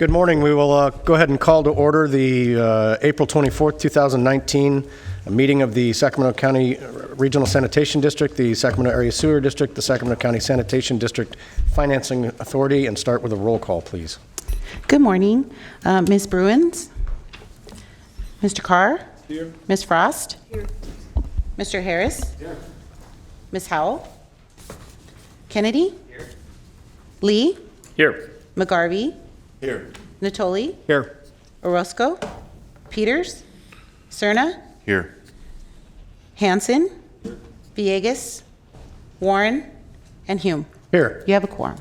Good morning. We will go ahead and call to order the April 24th, 2019 meeting of the Sacramento County Regional Sanitation District, the Sacramento Area Sewer District, the Sacramento County Sanitation District Financing Authority, and start with a roll call, please. Good morning. Ms. Bruins? Mr. Carr? Here. Ms. Frost? Here. Mr. Harris? Here. Ms. Howell? Kennedy? Here. Lee? Here. McGarvey? Here. Natoli? Here. Orozco? Peters? Cerna? Here. Hanson? Villegas? Warren? And Hume. Here. You have a quorum.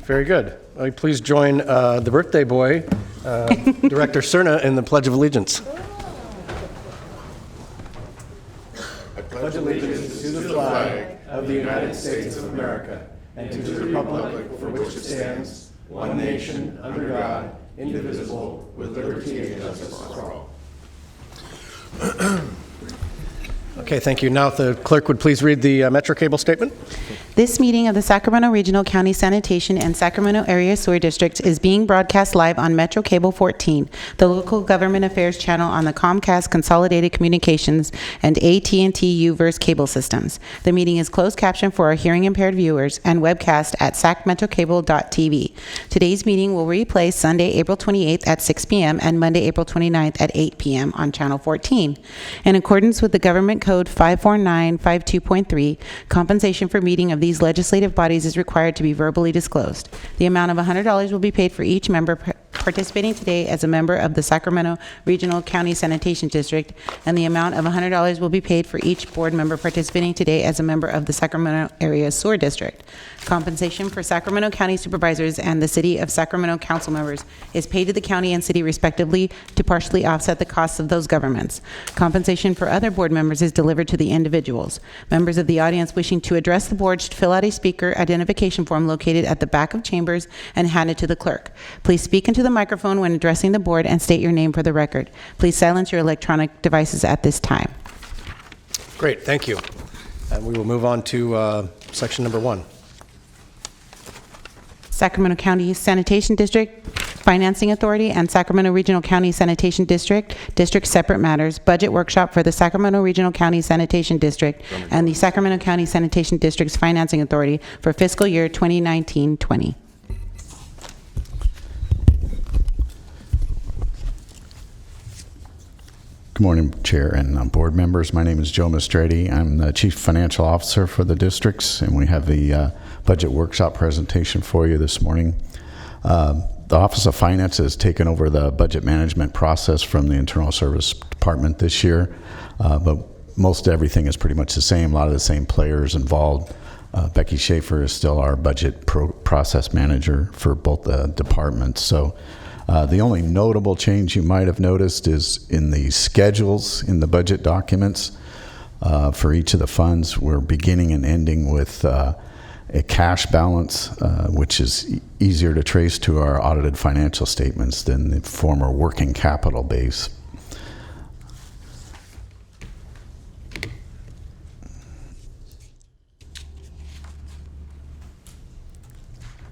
Very good. Will you please join the birthday boy, Director Cerna, in the Pledge of Allegiance. I pledge allegiance to the flag of the United States of America and to the republic for which it stands, one nation, under God, indivisible, with liberty and justice for all. Okay, thank you. Now, if the clerk would please read the Metro Cable statement. This meeting of the Sacramento Regional County Sanitation and Sacramento Area Sewer Districts is being broadcast live on Metro Cable 14, the local government affairs channel on the Comcast Consolidated Communications and AT&T UVerse cable systems. The meeting is closed captioned for our hearing impaired viewers and webcast at sacmetrocable.tv. Today's meeting will replay Sunday, April 28th at 6 p.m. and Monday, April 29th at 8 p.m. on Channel 14. In accordance with the Government Code 54952.3, compensation for meeting of these legislative bodies is required to be verbally disclosed. The amount of $100 will be paid for each member participating today as a member of the Sacramento Regional County Sanitation District, and the amount of $100 will be paid for each board member participating today as a member of the Sacramento Area Sewer District. Compensation for Sacramento County supervisors and the City of Sacramento council members is paid to the county and city respectively to partially offset the costs of those governments. Compensation for other board members is delivered to the individuals. Members of the audience wishing to address the board should fill out a speaker identification form located at the back of chambers and hand it to the clerk. Please speak into the microphone when addressing the board and state your name for the record. Please silence your electronic devices at this time. Great, thank you. And we will move on to section number 1. Sacramento County Sanitation District, Financing Authority, and Sacramento Regional County Sanitation District separate matters, budget workshop for the Sacramento Regional County Sanitation District and the Sacramento County Sanitation District's Financing Authority for fiscal year 2019-20. Good morning, Chair and board members. My name is Joe Mastredi. I'm the Chief Financial Officer for the districts, and we have the budget workshop presentation for you this morning. The Office of Finance has taken over the budget management process from the Internal Service Department this year, but most everything is pretty much the same. A lot of the same players involved. Becky Schaefer is still our budget process manager for both the departments. So the only notable change you might have noticed is in the schedules in the budget documents for each of the funds. We're beginning and ending with a cash balance, which is easier to trace to our audited financial statements than the former working capital base.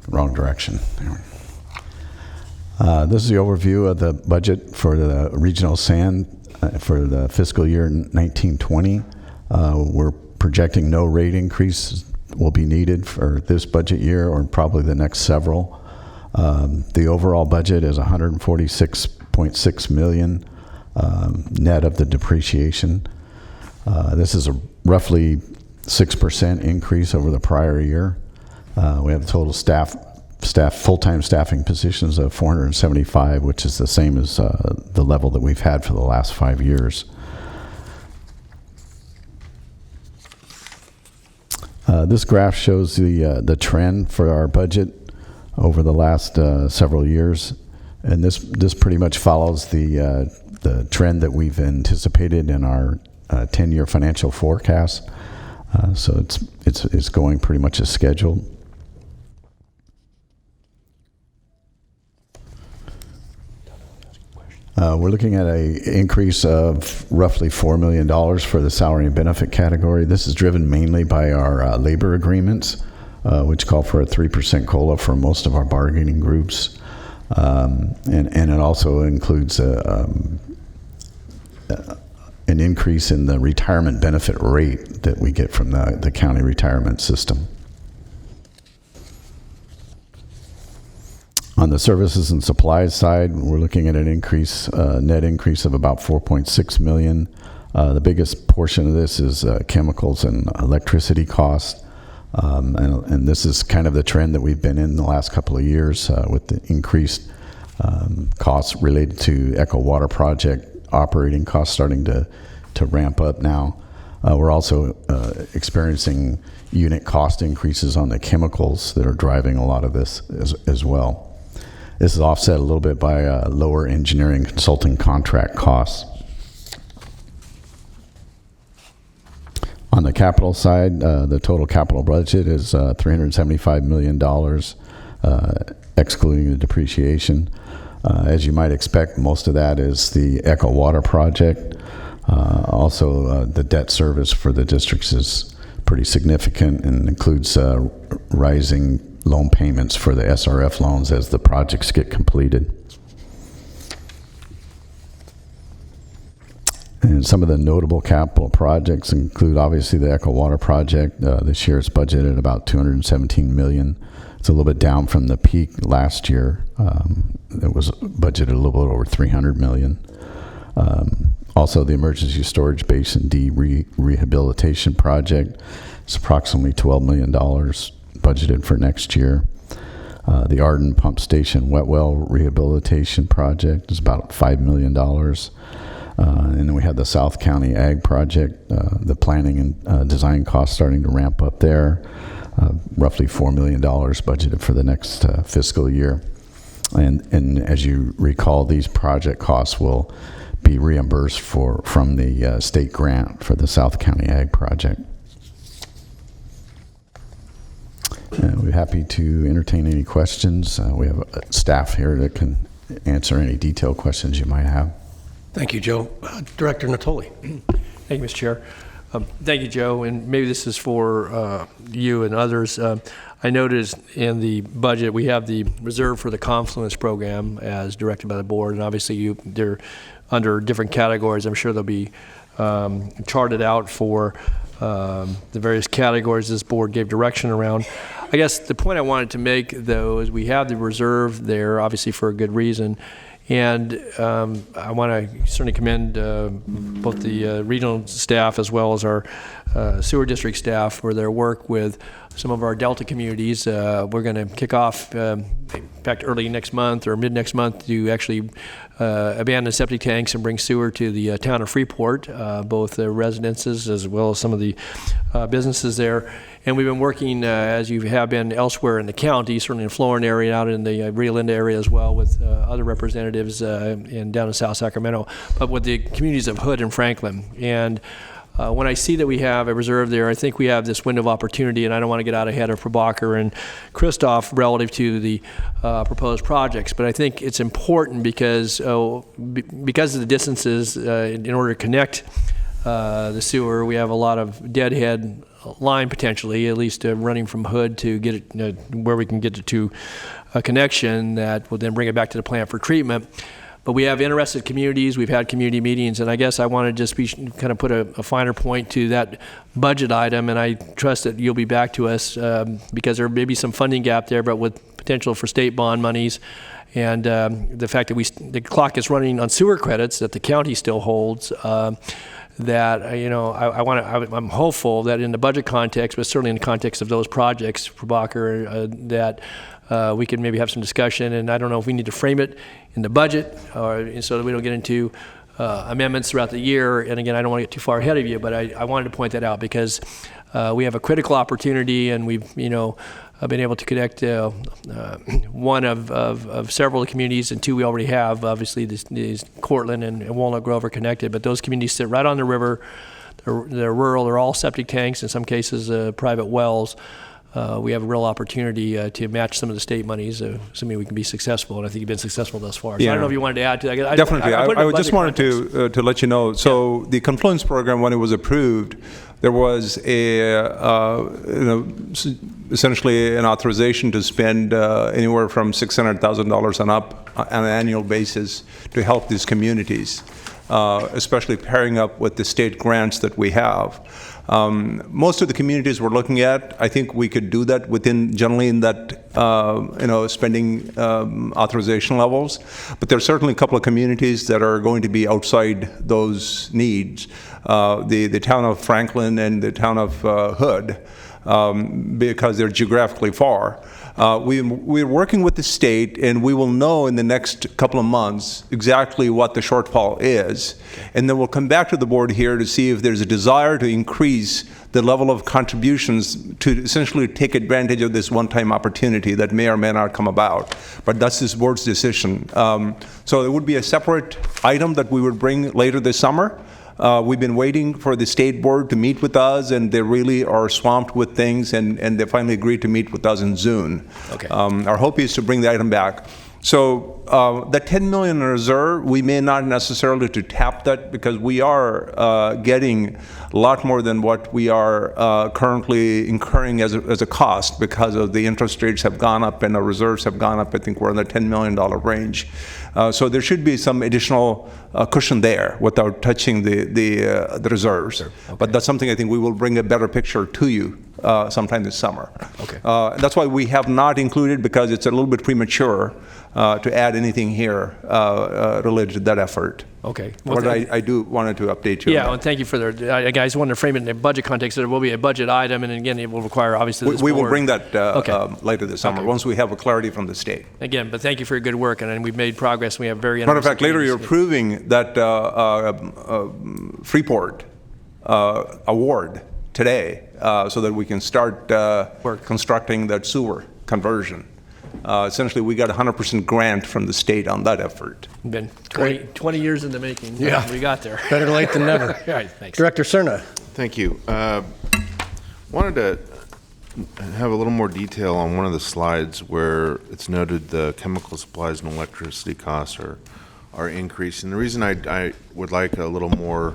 Wrong direction. This is the overview of the budget for the regional SAN for the fiscal year 1920. We're projecting no rate increase will be needed for this budget year or probably the next several. The overall budget is $146.6 million net of the depreciation. This is a roughly 6% increase over the prior year. We have total full-time staffing positions of 475, which is the same as the level that we've had for the last 5 years. This graph shows the trend for our budget over the last several years, and this pretty much follows the trend that we've anticipated in our 10-year financial forecast. So it's going pretty much as scheduled. We're looking at an increase of roughly $4 million for the salary and benefit category. This is driven mainly by our labor agreements, which call for a 3% COLA for most of our bargaining groups. And it also includes an increase in the retirement benefit rate that we get from the county retirement system. On the services and supplies side, we're looking at an increase, net increase of about $4.6 million. The biggest portion of this is chemicals and electricity costs. And this is kind of the trend that we've been in the last couple of years with the increased costs related to Echo Water Project operating costs starting to ramp up now. We're also experiencing unit cost increases on the chemicals that are driving a lot of this as well. This is offset a little bit by lower engineering consulting contract costs. On the capital side, the total capital budget is $375 million, excluding the depreciation. As you might expect, most of that is the Echo Water Project. Also, the debt service for the districts is pretty significant and includes rising loan payments for the SRF loans as the projects get completed. And some of the notable capital projects include obviously the Echo Water Project. This year it's budgeted about $217 million. It's a little bit down from the peak last year. It was budgeted a little bit over $300 million. Also, the Emergency Storage Basin D Rehabilitation Project is approximately $12 million budgeted for next year. The Arden Pump Station Wet Well Rehabilitation Project is about $5 million. And then we have the South County Ag Project, the planning and design costs starting to ramp up there, roughly $4 million budgeted for the next fiscal year. And as you recall, these project costs will be reimbursed from the state grant for the South County Ag Project. We're happy to entertain any questions. We have staff here that can answer any detailed questions you might have. Thank you, Joe. Director Natoli. Thank you, Mr. Chair. Thank you, Joe, and maybe this is for you and others. I noticed in the budget we have the reserve for the Confluence program as directed by the board, and obviously they're under different categories. I'm sure they'll be charted out for the various categories this board gave direction around. I guess the point I wanted to make, though, is we have the reserve there, obviously for a good reason. And I want to certainly commend both the regional staff as well as our sewer district staff for their work with some of our Delta communities. We're going to kick off, in fact, early next month or mid next month to actually abandon septic tanks and bring sewer to the town of Freeport, both the residences as well as some of the businesses there. And we've been working, as you have been elsewhere in the county, certainly in the Florin area, out in the Rio Linda area as well, with other representatives down in South Sacramento, but with the communities of Hood and Franklin. And when I see that we have a reserve there, I think we have this window of opportunity, and I don't want to get out ahead of Prabhakar and Christoph relative to the proposed projects, but I think it's important because of the distances in order to connect the sewer, we have a lot of deadhead line potentially, at least running from Hood to get it where we can get it to a connection that will then bring it back to the plant for treatment. But we have interested communities, we've had community meetings, and I guess I want to just kind of put a finer point to that budget item, and I trust that you'll be back to us because there may be some funding gap there, but with potential for state bond monies and the fact that the clock is running on sewer credits that the county still holds, that I'm hopeful that in the budget context, but certainly in the context of those projects, Prabhakar, that we can maybe have some discussion. And I don't know if we need to frame it in the budget, or so that we don't get into amendments throughout the year. And again, I don't want to get too far ahead of you, but I wanted to point that out because we have a critical opportunity, and we've been able to connect one of several communities, and two we already have. Obviously, these Cortland and Walnut Grove are connected, but those communities sit right on the river. They're rural. They're all septic tanks, in some cases private wells. we have a real opportunity to match some of the state monies, assuming we can be successful, and I think you've been successful thus far. So I don't know if you wanted to add to that. Definitely. I put it in just budget wanted context. to let you know, so the Confluence program, when it was approved, there was essentially an authorization to spend anywhere from $600,000 and up on an annual basis to help these communities, especially pairing up with the state grants that we have. Most of the communities we're looking at, I think we could do that generally in that, spending authorization levels. But there are certainly a couple of communities that are going to be outside those needs. The town of Franklin and the town of Hood, because they're geographically far. We're working with the state, and we will know in the next couple of months exactly what the shortfall is. And then we'll come back to the board here to see if there's a desire to increase the level of contributions to essentially take advantage of this one-time opportunity that may or may not come about. But that's this board's decision. So it would be a separate item that we would bring later this summer. We've been waiting for the state board to meet with us, and they really are swamped with things, and they finally agreed to meet with us in June. Okay. Our hope is to bring the item back. So that $10 million in reserve, we may not necessarily to tap that because we are getting a lot more than what we are currently incurring as a cost because of the interest rates have gone up and our reserves have gone up. I think we're in the $10 million range. So there should be some additional cushion there without touching the reserves. Sure. Okay. But that's something I think we will bring a better picture to you sometime this summer. Okay. That's why we have not included, because it's a little bit premature to add anything here related to that effort. Okay. Well, But I do wanted to update you. Yeah, on and thank you for the, I guys wanted to frame it in a budget context, that it will be a budget item, and again, it will require, obviously, this we will board. bring that Okay. later this summer, Okay. once we have a clarity from the state. Again, but thank you for your good work, and we've made progress, and we have very Matter of fact, later you're communities. approving that Freeport award today so that we can start constructing that sewer conversion. Essentially, we got 100% grant from the state on that effort. Been 20 years in the making. Yeah. We got there. Better late than never. All right, thanks. Director Cerna. Thank you. Wanted to have a little more detail on one of the slides where it's noted the chemical supplies and electricity costs are increasing. The reason I would like a little more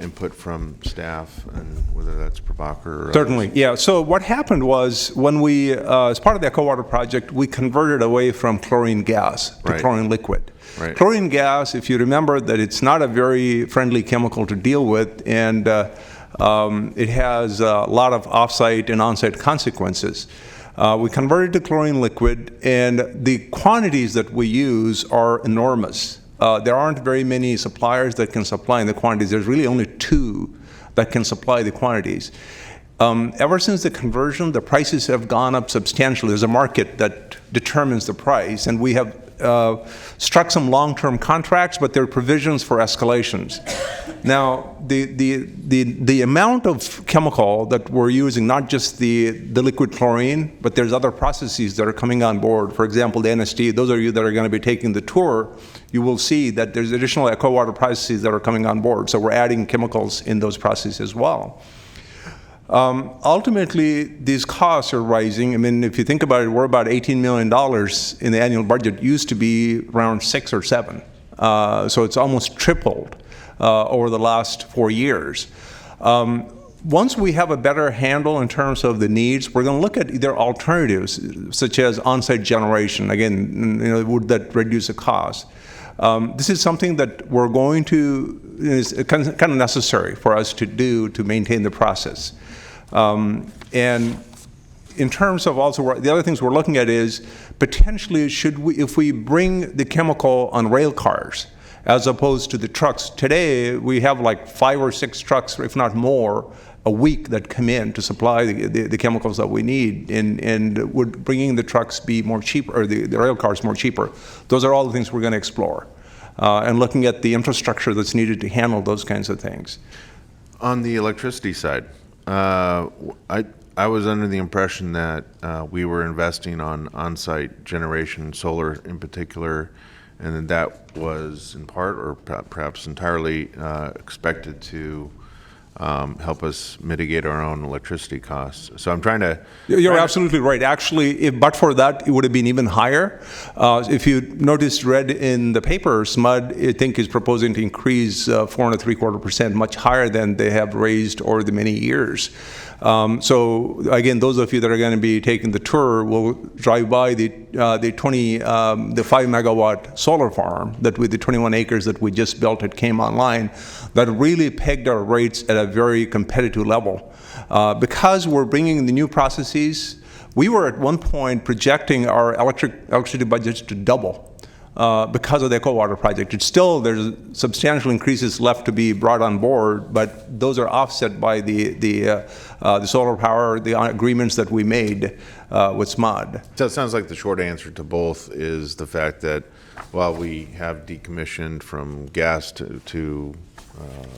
input from staff, and whether that's Prabhakar or Certainly, yeah. So what happened was when we, as part of the Echo Water project, we converted away from chlorine gas to Right. chlorine liquid. Right. Chlorine gas, if you remember, that it's not a very friendly chemical to deal with, and it has a lot of off-site and on-site consequences. We converted to chlorine liquid, and the quantities that we use are enormous. There aren't very many suppliers that can supply in the quantities. There's really only 2 that can supply the quantities. Ever since the conversion, the prices have gone up substantially. There's a market that determines the price, and we have struck some long-term contracts, but there are provisions for escalations. Now, the amount of chemical that we're using, not just the liquid chlorine, but there's other processes that are coming on board. For example, the NST, those of you that are going to be taking the tour, you will see that there's additional Echo Water processes that are coming on board. So we're adding chemicals in those processes as well. Ultimately, these costs are rising. I mean, if you think about it, we're about $18 million in the annual budget. It used to be around 6 or 7. So it's almost tripled over the last 4 years. Once we have a better handle in terms of the needs, we're going to look at either alternatives, such as on-site generation. Again, would that reduce the cost? This is something that we're going to, is kind of necessary for us to do to maintain the process. And in terms of also, the other things we're looking at is potentially if we bring the chemical on rail cars as opposed to the trucks. Today, we have like 5 or 6 trucks, if not more, a week that come in to supply the chemicals that we need, and would bringing the trucks be more cheaper, or the rail cars more cheaper. Those are all the things we're going to explore, and looking at the infrastructure that's needed to handle those kinds of things. On the electricity side, I was under the impression that we were investing on-site generation, solar in particular, and that was in part or perhaps entirely expected to help us mitigate our own electricity costs. So I'm trying to. You're absolutely right. Actually, but for that, it would have been even higher. If you noticed, read in the paper, SMUD, I think, is proposing to increase 4.75%, much higher than they have raised over the many years. So again, those of you that are going to be taking the tour will drive by the 5 megawatt solar farm that with the 21 acres that we just built, it came online, that really pegged our rates at a very competitive level. Because we're bringing the new processes, we were at one point projecting our electricity budgets to double. Because of the Eco-Water project. It's still, there's substantial increases left to be brought on board, but those are offset by the solar power, the agreements that we made with SMUD. So it sounds like the short answer to both is the fact that while we have decommissioned from gas to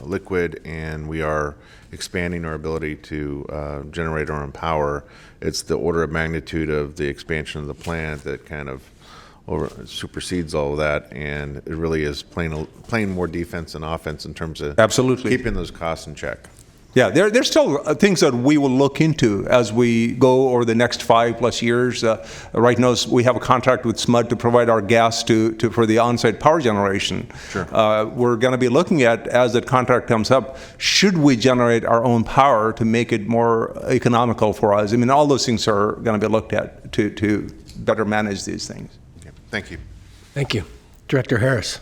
liquid, and we are expanding our ability to generate our own power, it's the order of magnitude of the expansion of the plant that kind of supersedes all of that, and it really is playing more defense than offense in terms of Absolutely. keeping those costs in check. Yeah, there's still things that we will look into as we go over the next 5+ years. Right now, we have a contract with SMUD to provide our gas for the on-site power generation. Sure. We're going to be looking at, as that contract comes up, should we generate our own power to make it more economical for us? I mean, all those things are going to be looked at to better manage these things. Okay. Thank you. Thank you. Director Harris.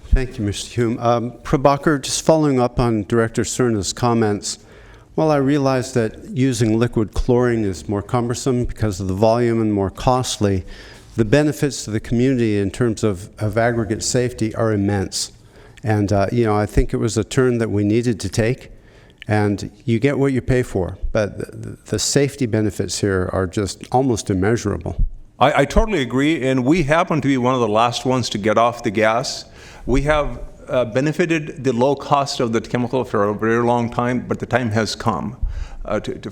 Thank you, Mr. Hume. Prabhakar, just following up on Director Cerna's comments, while I realize that using liquid chlorine is more cumbersome because of the volume and more costly, the benefits to the community in terms of aggregate safety are immense. And, I think it was a turn that we needed to take, and you get what you pay for. But the safety benefits here are just almost immeasurable. I totally agree, and we happen to be one of the last ones to get off the gas. We have benefited the low cost of that chemical for a very long time, but the time has come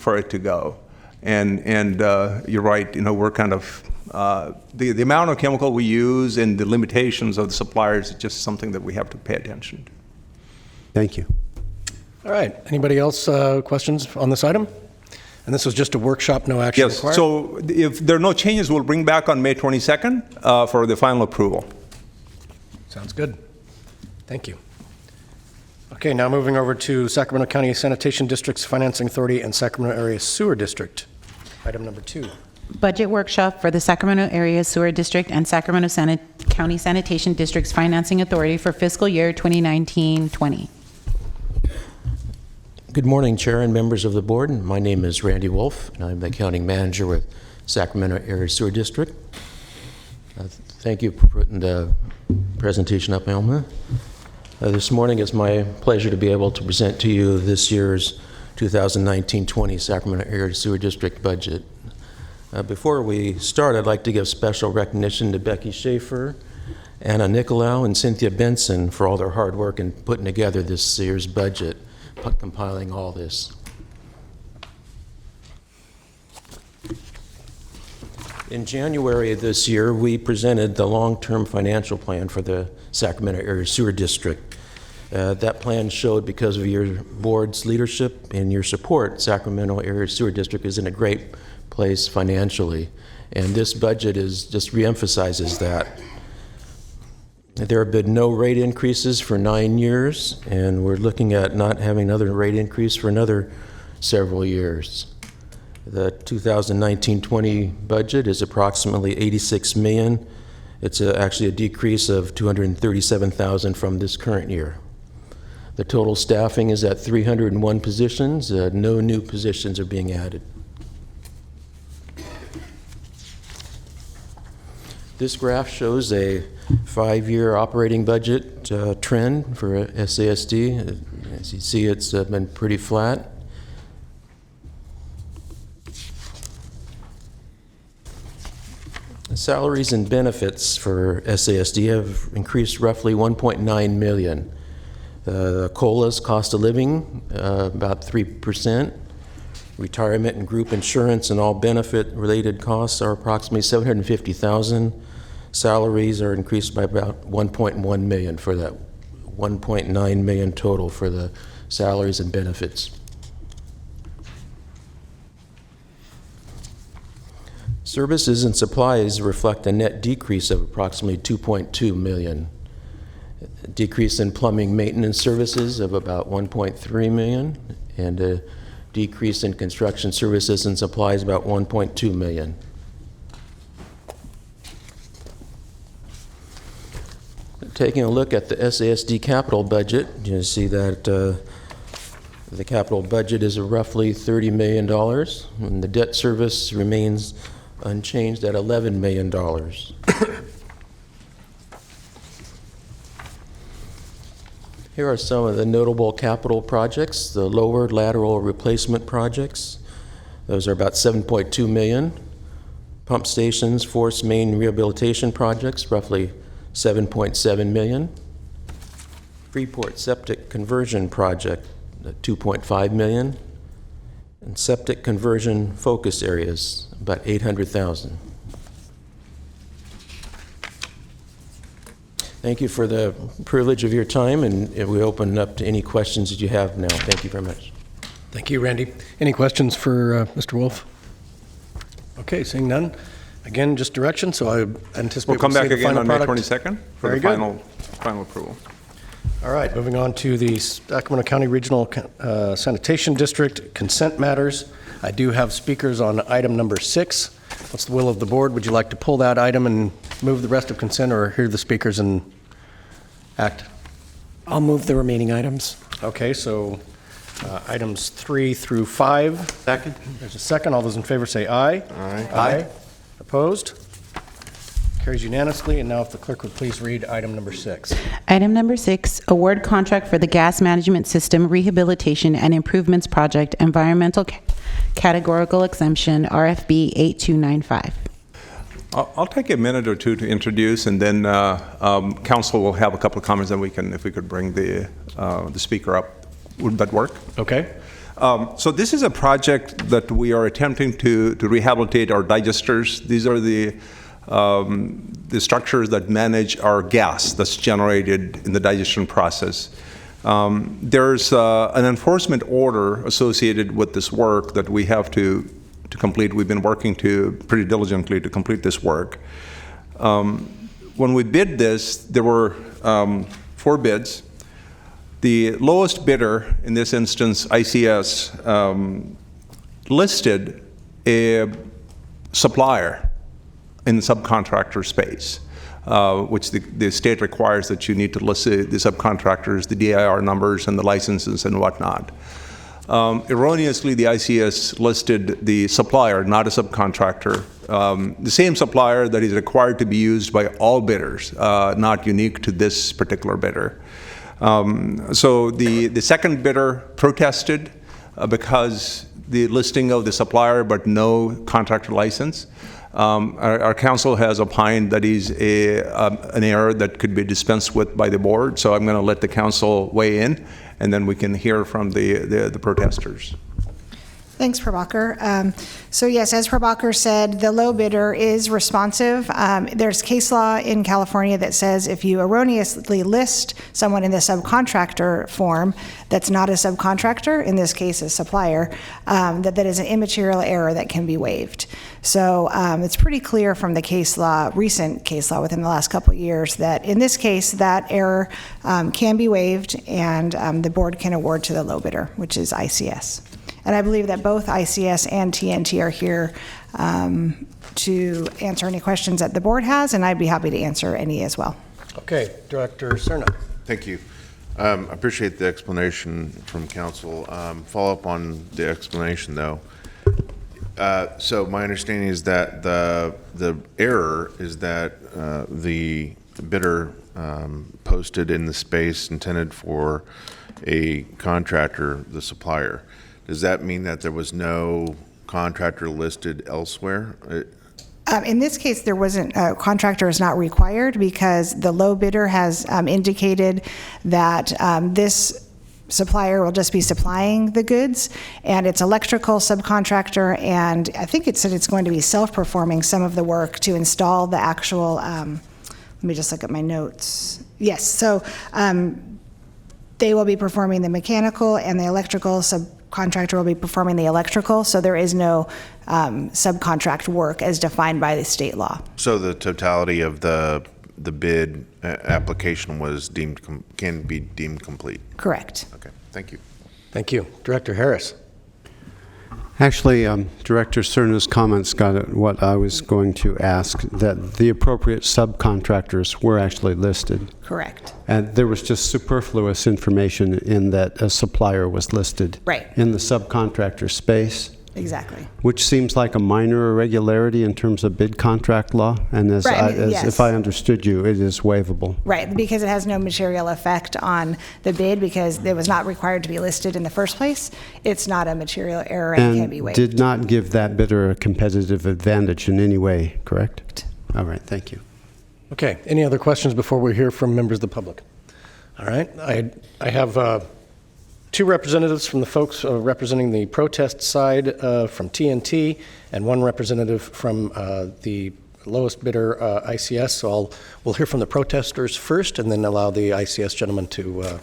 for it to go. And you're right, we're kind of, the amount of chemical we use and the limitations of the suppliers is just something that we have to pay attention to. Thank you. All right. Anybody else questions on this item? And this was just a workshop, no action Yes, required? so if there are no changes, we'll bring back on May 22nd for the final approval. Sounds good. Thank you. Okay, now moving over to Sacramento County Sanitation District's Financing Authority and Sacramento Area Sewer District. Item number 2. Budget workshop for the Sacramento Area Sewer District and Sacramento County Sanitation District's Financing Authority for fiscal year 2019-20. Good morning, Chair and members of the board. My name is Randy Wolf, and I'm the accounting manager with Sacramento Area Sewer District. Thank you for putting the presentation up, Elma. This morning it's my pleasure to be able to present to you this year's 2019-20 Sacramento Area Sewer District budget. Before we start, I'd like to give special recognition to Becky Schaefer, Anna Nicolau, and Cynthia Benson for all their hard work in putting together this year's budget, compiling all this. In January of this year, we presented the long-term financial plan for the Sacramento Area Sewer District. That plan showed, because of your board's leadership and your support, Sacramento Area Sewer District is in a great place financially. And this budget just reemphasizes that. There have been no rate increases for 9 years, and we're looking at not having another rate increase for another several years. The 2019-20 budget is approximately $86 million. It's actually a decrease of $237,000 from this current year. The total staffing is at 301 positions. No new positions are being added. This graph shows a 5-year operating budget trend for SASD. As you see, it's been pretty flat. Salaries and benefits for SASD have increased roughly $1.9 million. COLA's cost of living, about 3%. Retirement and group insurance and all benefit-related costs are approximately $750,000. Salaries are increased by about $1.1 million for that $1.9 million total for the salaries and benefits. Services and supplies reflect a net decrease of approximately $2.2 million. A decrease in plumbing maintenance services of about $1.3 million, and a decrease in construction services and supplies about $1.2 million. Taking a look at the SASD capital budget, you see that the capital budget is roughly $30 million, and the debt service remains unchanged at $11 million. Here are some of the notable capital projects. The lower lateral replacement projects, those are about $7.2 million. Pump stations, force main rehabilitation projects, roughly $7.7 million. Freeport septic conversion project, $2.5 million. And septic conversion focus areas, about $800,000. Thank you for the privilege of your time, and we open up to any questions that you have now. Thank you very much. Thank you, Randy. Any questions for Mr. Wolf? Okay, seeing none. Again, just direction, so I anticipate We'll come see back the again final on May product. 22nd for Very the good. final approval. All right, moving on to the Sacramento County Regional Sanitation District consent matters. I do have speakers on item number 6. What's the will of the board? Would you like to pull that item and move the rest of consent, or hear the speakers and act? I'll move the remaining items. Okay, so items 3 through 5. Second? There's a second. All those in favor say aye. Aye. Aye. Opposed? Carries unanimously. And now if the clerk would please read item number 6. Item number 6, award contract for the Gas Management System Rehabilitation and Improvements Project, Environmental Categorical Exemption, RFB 8295. I'll take a minute or two to introduce, and then council will have a couple of comments, and if we could bring the speaker up. Would that work? Okay. So this is a project that we are attempting to rehabilitate our digesters. These are the structures that manage our gas that's generated in the digestion process. There's an enforcement order associated with this work that we have to complete. We've been working pretty diligently to complete this work. When we bid this, there were 4 bids. The lowest bidder, in this instance, ICS, listed a supplier in the subcontractor space, which the state requires that you need to list the subcontractors, the DIR numbers, and the licenses and whatnot. Erroneously, the ICS listed the supplier, not a subcontractor, the same supplier that is required to be used by all bidders, not unique to this particular bidder. So the second bidder protested because the listing of the supplier but no contractor license. Our council has opined that is an error that could be dispensed with by the board, so I'm going to let the council weigh in, and then we can hear from the protesters. Thanks, Prabhakar. So yes, as Prabhakar said, the low bidder is responsive. There's case law in California that says if you erroneously list someone in the subcontractor form that's not a subcontractor, in this case a supplier, that is an immaterial error that can be waived. So it's pretty clear from the case law, recent case law within the last couple of years, that in this case that error can be waived, and the board can award to the low bidder, which is ICS. And I believe that both ICS and TNT are here to answer any questions that the board has, and I'd be happy to answer any as well. Okay, Director Cerna. Thank you. I appreciate the explanation from council. Follow up on the explanation, though. So my understanding is that the error is that the bidder posted in the space intended for a contractor, the supplier. Does that mean that there was no contractor listed elsewhere? In this case, there wasn't, a contractor is not required because the low bidder has indicated that this supplier will just be supplying the goods, and it's electrical subcontractor, and I think it said it's going to be self-performing some of the work to install the actual, let me just look at my notes. Yes, so They will be performing the mechanical, and the electrical subcontractor will be performing the electrical, so there is no subcontract work as defined by the state law. So the totality of the bid application was can be deemed complete? Correct. Okay, thank you. Thank you. Director Harris. Actually, Director Cerna's comments got at what I was going to ask, that the appropriate subcontractors were actually listed. Correct. And there was just superfluous information in that a supplier was listed. Right. In the subcontractor space. Exactly. Which seems like a minor irregularity in terms of bid contract law, and as, Right, yes. if I understood you, it is waivable. Right, because it has no material effect on the bid because it was not required to be listed in the first place. It's not a material error and can be And waived. did not give that bidder a competitive advantage in any way, correct? All right, thank you. Okay, any other questions before we hear from members of the public? All right, I have two representatives from the folks representing the protest side from TNT, and one representative from the lowest bidder, ICS. So we'll hear from the protesters first, and then allow the ICS gentleman to,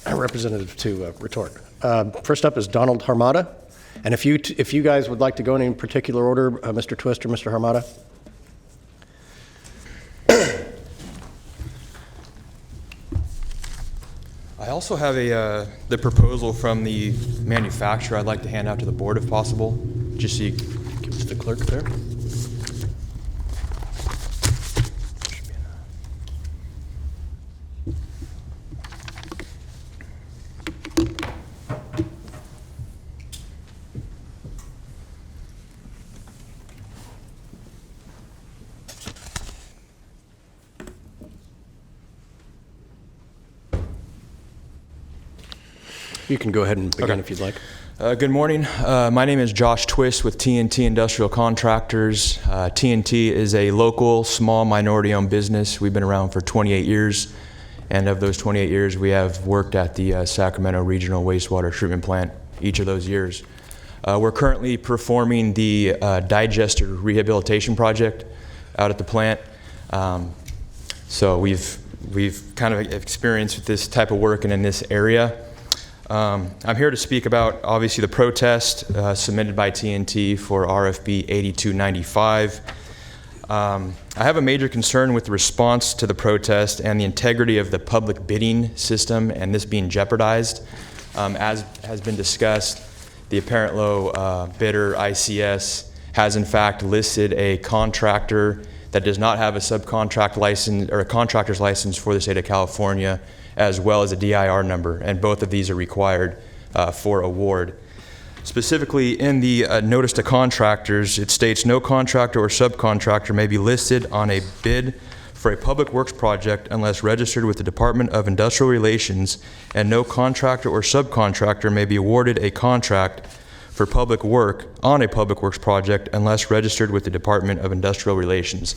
representative to retort. First up is Donald Harmada, and if you guys would like to go in any particular order, Mr. Twist or Mr. Harmada. I also have the proposal from the manufacturer I'd like to hand out to the board if possible, just so you Give it to the clerk there. You can go ahead and begin Okay. if you'd like. Good morning. My name is Josh Twist with TNT Industrial Contractors. TNT is a local, small, minority-owned business. We've been around for 28 years, and of those 28 years, we have worked at the Sacramento Regional Wastewater Treatment Plant each of those years. We're currently performing the digester rehabilitation project out at the plant. So we've kind of experienced with this type of work and in this area. I'm here to speak about, obviously, the protest submitted by TNT for RFP 8295. I have a major concern with the response to the protest and the integrity of the public bidding system and this being jeopardized. As has been discussed, the apparent low bidder, ICS, has in fact listed a contractor that does not have a subcontract license or a contractor's license for the state of California, as well as a DIR number, and both of these are required for award. Specifically, in the notice to contractors, it states no contractor or subcontractor may be listed on a bid for a public works project unless registered with the Department of Industrial Relations, and no contractor or subcontractor may be awarded a contract for public work on a public works project unless registered with the Department of Industrial Relations.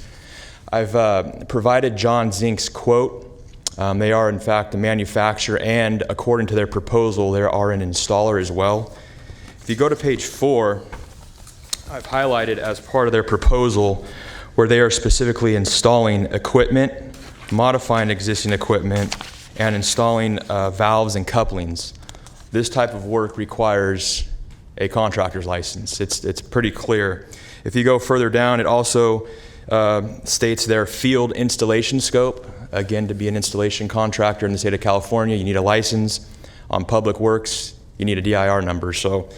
I've provided John Zink's quote. They are, in fact, the manufacturer, and according to their proposal, they are an installer as well. If you go to page 4, I've highlighted as part of their proposal where they are specifically installing equipment, modifying existing equipment, and installing valves and couplings. This type of work requires a contractor's license. It's pretty clear. If you go further down, it also states their field installation scope. Again, to be an installation contractor in the state of California, you need a license. On public works, you need a DIR number. So,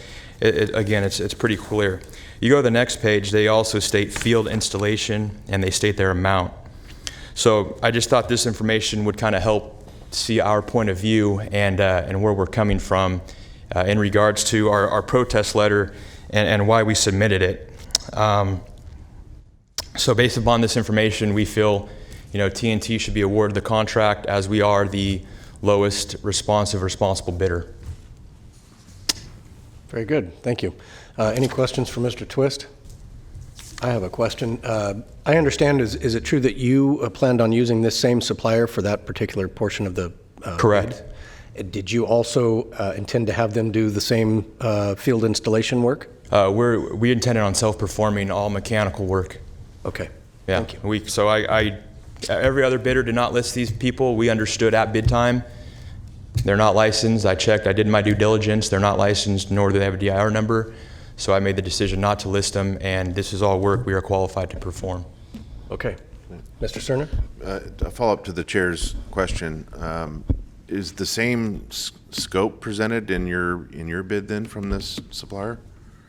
again, it's pretty clear. You go to the next page, they also state field installation, and they state their amount. So I just thought this information would kind of help see our point of view and where we're coming from in regards to our protest letter and why we submitted it. So based upon this information, we feel TNT should be awarded the contract as we are the lowest responsible bidder. Very good, thank you. Any questions for Mr. Twist? I have a question. I understand, is it true that you planned on using this same supplier for that particular portion of the Correct. bid? Did you also intend to have them do the same field installation work? We intended on self-performing all mechanical work. Okay, Yeah. thank you. So every other bidder did not list these people. We understood at bid time They're not licensed. I checked. I did my due diligence. They're not licensed, nor do they have a DIR number. So I made the decision not to list them, and this is all work we are qualified to perform. Okay. Mr. Cerner? A follow-up to the chair's question. Is the same scope presented in your bid then from this supplier?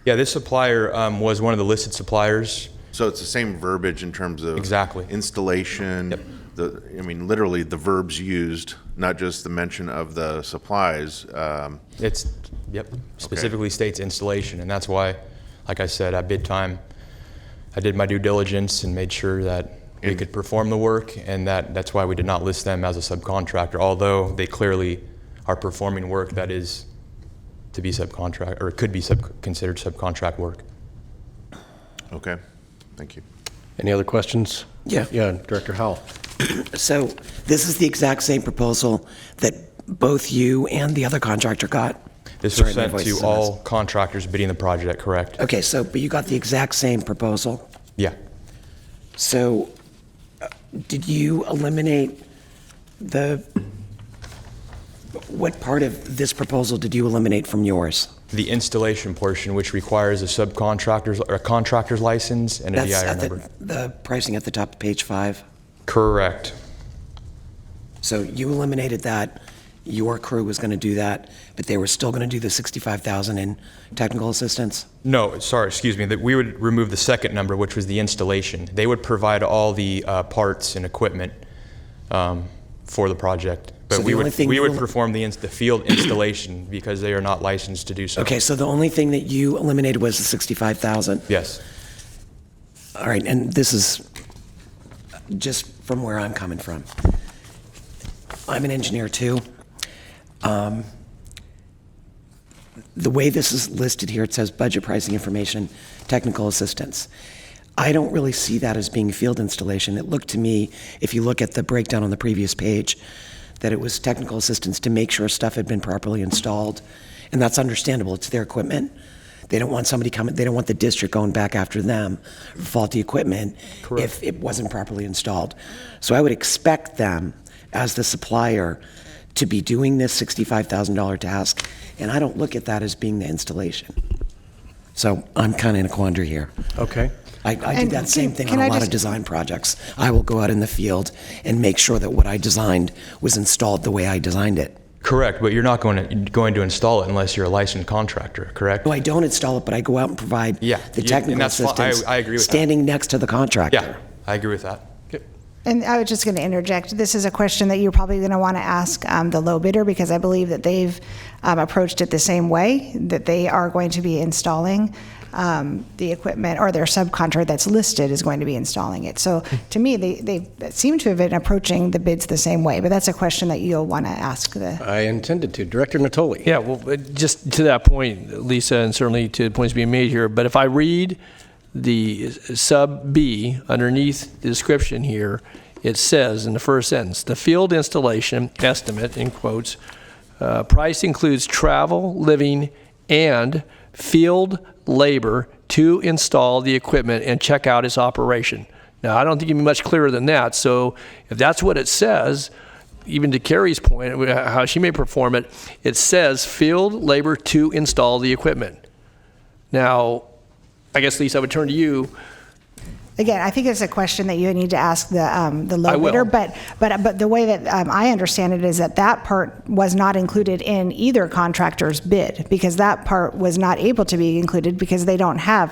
Yeah, this supplier was one of the listed suppliers. So it's the same verbiage in terms of Exactly. installation. Yep. Literally the verbs used, not just the mention of the supplies. It's, yep, specifically states installation, and that's why, like I said, at bid time, I did my due diligence and made sure that we could perform the work, and that's why we did not list them as a subcontractor, although they clearly are performing work that is to be subcontract, or could be considered subcontract work. Okay, thank you. Any other questions? Yeah. Yeah, Director Howell. So this is the exact same proposal that both you and the other contractor got? This Sorry, was my sent voice to is a all mess. contractors bidding the project, correct? Okay, so, but you got the exact same proposal? Yeah. So did you eliminate what part of this proposal did you eliminate from yours? The installation portion, which requires a subcontractor's or a contractor's license and a That's DIR at number. the pricing at the top of page 5? Correct. So you eliminated that, your crew was going to do that, but they were still going to do the $65,000 in technical assistance? No, sorry, excuse me. That we would remove the second number, which was the installation. They would provide all the parts and equipment for the project, but So the we only would thing we you would el- perform the field installation because they are not licensed to do so. Okay, so the only thing that you eliminated was the $65,000? Yes. All right, and this is just from where I'm coming from. I'm an engineer too. The way this is listed here, it says budget pricing information, technical assistance. I don't really see that as being field installation. It looked to me, if you look at the breakdown on the previous page, that it was technical assistance to make sure stuff had been properly installed. And that's understandable. It's their equipment. They don't want somebody coming, they don't want the district going back after them for faulty equipment if it wasn't properly installed. So I would expect them, as the supplier, to be doing this $65,000 task, and I don't look at that as being the installation. So I'm kind of in a quandary here. Okay. I do And that same thing on can a I lot of just- design projects. I will go out in the field and make sure that what I designed was installed the way I designed it. Correct, but you're not going to install it unless you're a licensed contractor, correct? No, I don't install it, but I go out and provide Yeah, the and technical that's fine. assistance I agree with that. standing next to the contractor. Yeah, I agree with that. And I was just going to interject. This is a question that you're probably going to want to ask the low bidder, because I believe that they've approached it the same way, that they are going to be installing the equipment, or their subcontractor that's listed is going to be installing it. So to me, they seem to have been approaching the bids the same way, but that's a question that you'll want to ask the. I intended to. Director Natoli. Yeah, well, just to that point, Lisa, and certainly to the points being made here, but if I read the sub B underneath the description here, it says in the first sentence, the field installation estimate, in quotes, price includes travel, living, and field labor to install the equipment and check out its operation. Now, I don't think you can be much clearer than that. So if that's what it says, even to Carrie's point, how she may perform it, it says field labor to install the equipment. Now, I guess, Lisa, I would turn to you. Again, I think it's a question that you need to ask the I low will. bidder, but the way that I understand it is that part was not included in either contractor's bid, because that part was not able to be included because they don't have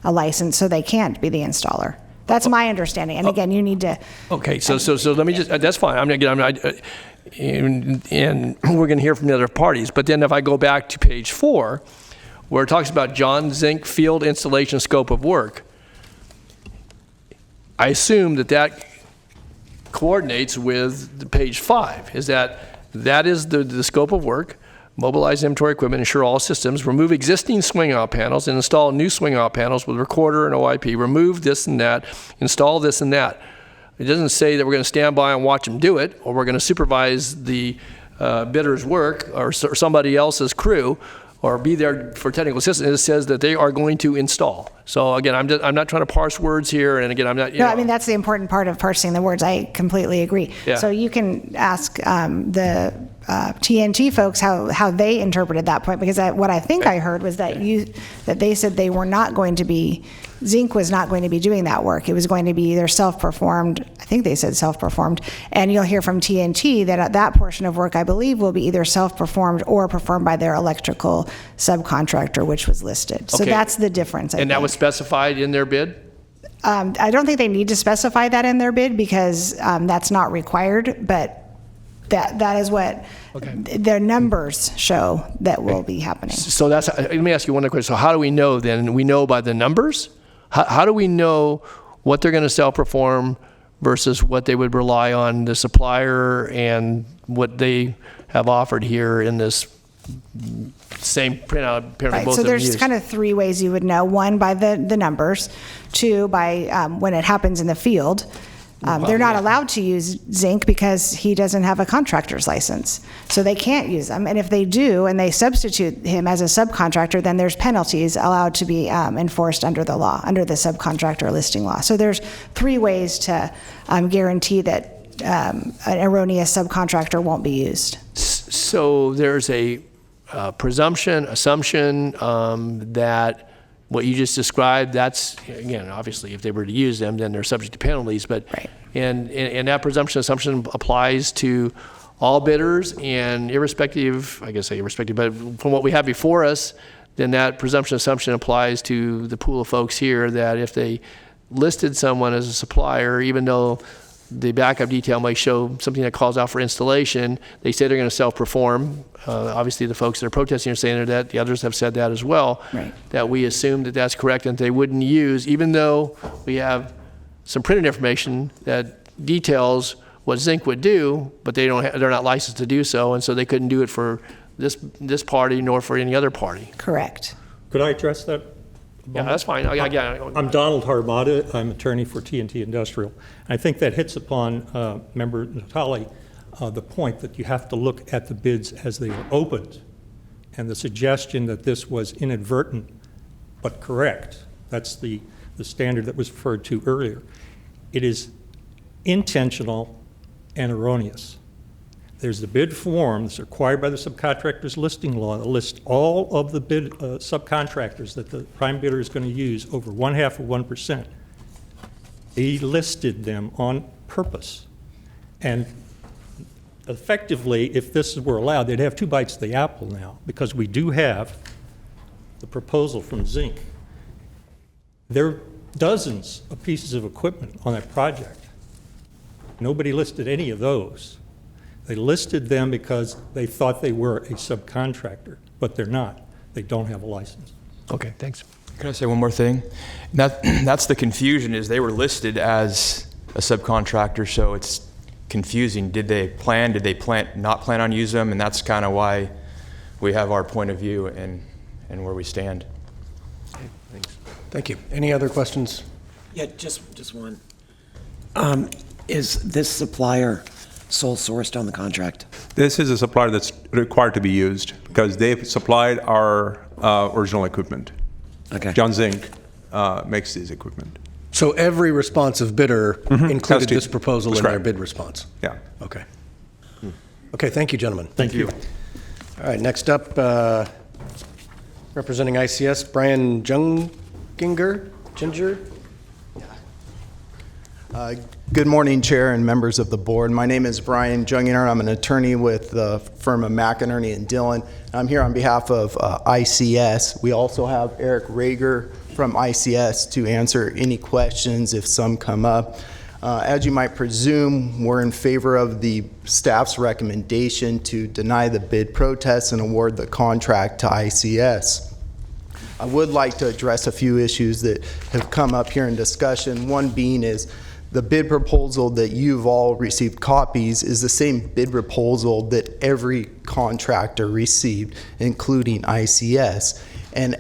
a license, so they can't be the installer. That's my understanding. And again, you need to. Okay, so let me just, that's fine. And we're going to hear from the other parties. But then if I go back to page 4, where it talks about John Zink field installation scope of work, I assume that coordinates with the page 5, is that is the scope of work: mobilize inventory equipment, ensure all systems, remove existing swing-out panels, and install new swing-out panels with recorder and OIP, remove this and that, install this and that. It doesn't say that we're going to stand by and watch them do it, or we're going to supervise the bidder's work or somebody else's crew. or be there for technical assistance. It says that they are going to install. So again, I'm not trying to parse words here, and again, I'm not. No, I mean, that's the important part of parsing the words. I completely agree. Yeah. So you can ask the TNT folks how they interpreted that point, because what I think I heard was that they said they were not going to be, Zinc was not going to be doing that work. It was going to be either self-performed, I think they said self-performed, and you'll hear from TNT that that portion of work, I believe, will be either self-performed or performed by their electrical subcontractor, which was listed. So Okay. that's the difference, I And that think. was specified in their bid? I don't think they need to specify that in their bid, because that's not required, but that is what their numbers show that will be happening. So let me ask you one other question. So how do we know then? We know by the numbers? How do we know what they're going to self-perform versus what they would rely on the supplier and what they have offered here in this same printout? Apparently Right, both so of them there's used. kind of three ways you would know. One, by the numbers. Two, by when it happens in the field. They're not allowed to use Zinc because he doesn't have a contractor's license. So they can't use them. And if they do, and they substitute him as a subcontractor, then there's penalties allowed to be enforced under the law, under the subcontractor listing law. So there's three ways to guarantee that an erroneous subcontractor won't be used. So there's a presumption, assumption that what you just described, that's, again, obviously, if they were to use them, then they're subject to penalties. But Right. and that presumption, assumption applies to all bidders, and irrespective, I guess say irrespective, but from what we have before us, then that presumption, assumption applies to the pool of folks here that if they listed someone as a supplier, even though the backup detail might show something that calls out for installation, they say they're going to self-perform. Obviously, the folks that are protesting are saying that. The others have said that as well. Right. That we assume that that's correct and they wouldn't use, even though we have some printed information that details what Zinc would do, but they're not licensed to do so, and so they couldn't do it for this party nor for any other party. Correct. Could I address that? Yeah, that's fine. I'm Donald Harbada. I'm attorney for TNT Industrial. I think that hits upon Member Natali, the point that you have to look at the bids as they were opened, and the suggestion that this was inadvertent but correct. That's the standard that was referred to earlier. It is intentional and erroneous. There's the bid form that's required by the subcontractors listing law that lists all of the bid subcontractors that the prime bidder is going to use over 0.5 of 1%. They listed them on purpose. And effectively, if this were allowed, they'd have two bites of the apple now, because we do have the proposal from Zinc. There are dozens of pieces of equipment on that project. Nobody listed any of those. They listed them because they thought they were a subcontractor, but they're not. They don't have a license. Okay, thanks. Can I say one more thing? That's the confusion, is they were listed as a subcontractor, so it's confusing. Did they not plan on using them? And that's kind of why we have our point of view and where we stand. Okay, thanks. Thank you. Any other questions? Yeah, just one. Is this supplier sole sourced on the contract? This is a supplier that's required to be used because they've supplied our original equipment. Okay. John Zink makes these equipment. So every responsive bidder included Has to. this proposal That's in their right. bid response? Yeah. Okay. Okay, thank you, gentlemen. Thank you. All right, next up, representing ICS, Brian Ginger? Good morning, Chair and members of the board. My name is Brian Junginger. I'm an attorney with the firm of McInerney and Dillon. I'm here on behalf of ICS. We also have Eric Rager from ICS to answer any questions if some come up. As you might presume, we're in favor of the staff's recommendation to deny the bid protest and award the contract to ICS. I would like to address a few issues that have come up here in discussion. One being is the bid proposal that you've all received copies is the same bid proposal that every contractor received, including ICS. And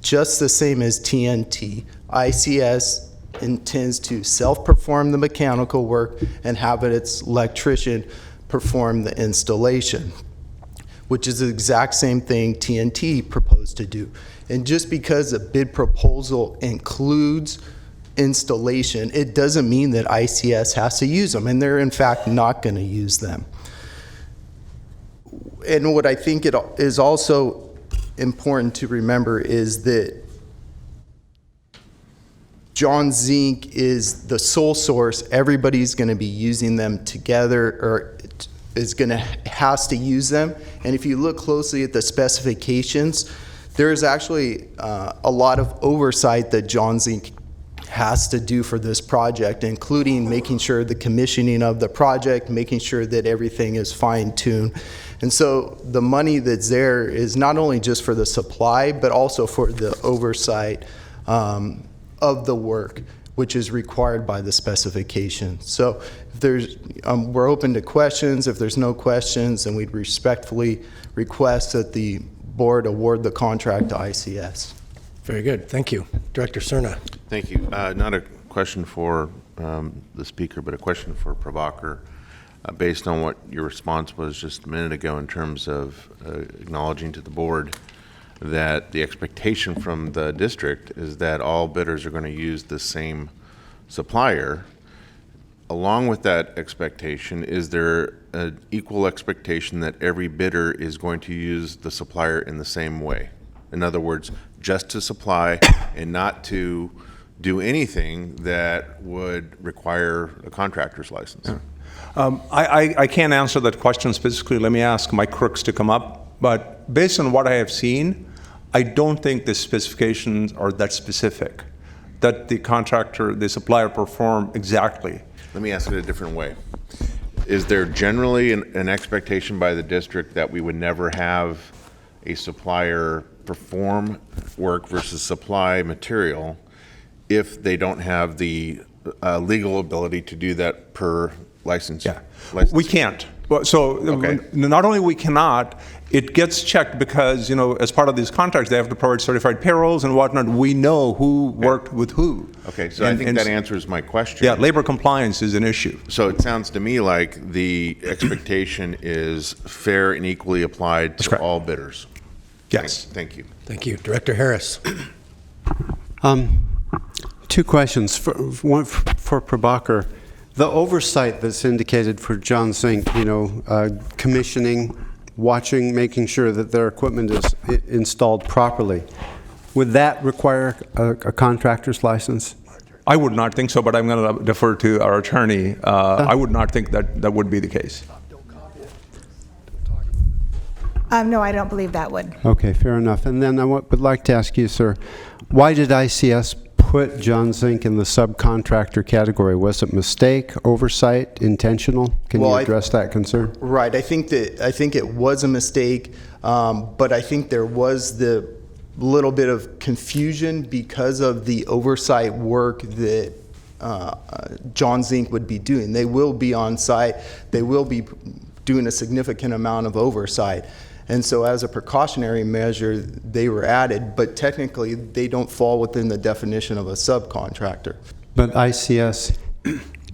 just the same as TNT, ICS intends to self-perform the mechanical work and have its electrician perform the installation. which is the exact same thing TNT proposed to do. And just because a bid proposal includes installation, it doesn't mean that ICS has to use them, and they're in fact not going to use them. And what I think it is also important to remember is that John Zink is the sole source. Everybody's going to be using them together, or has to use them. And if you look closely at the specifications, there's actually a lot of oversight that John Zink has to do for this project, including making sure the commissioning of the project, making sure that everything is fine-tuned. And so the money that's there is not only just for the supply, but also for the oversight of the work, which is required by the specification. So if there's, we're open to questions. If there's no questions, then we'd respectfully request that the board award the contract to ICS. Very good. Thank you. Director Cerna. Thank you. Not a question for the speaker, but a question for Prabhakar. Based on what your response was just a minute ago in terms of acknowledging to the board that the expectation from the district is that all bidders are going to use the same supplier. Along with that expectation, is there an equal expectation that every bidder is going to use the supplier in the same way? In other words, just to supply and not to do anything that would require a contractor's license? I can't answer that question specifically. Let me ask Mike Crooks to come up. But based on what I have seen, I don't think the specifications are that specific, that the contractor, the supplier perform exactly. Let me ask it a different way. Is there generally an expectation by the district that we would never have a supplier perform work versus supply material if they don't have the legal ability to do that per license? Yeah, we can't. So okay. Not only we cannot, it gets checked because, as part of these contracts, they have to provide certified payrolls and whatnot. We know who worked with who. Okay, so I think that answers my question. Yeah, labor compliance is an issue. So it sounds to me like the expectation is fair and equally applied to all bidders. Yes. Thank you. Thank you. Director Harris. Two questions. One for Prabhakar. The oversight that's indicated for John Zink, commissioning, watching, making sure that their equipment is installed properly, would that require a contractor's license? I would not think so, but I'm going to defer to our attorney. I would not think that would be the case. No, I don't believe that would. Okay, fair enough. And then I would like to ask you, sir, why did ICS put John Zink in the subcontractor category? Was it mistake, oversight, intentional? Can you address that concern? Right. I think it was a mistake, but I think there was the little bit of confusion because of the oversight work that John Zink would be doing. They will be on site. They will be doing a significant amount of oversight. And so as a precautionary measure, they were added, but technically they don't fall within the definition of a subcontractor. But ICS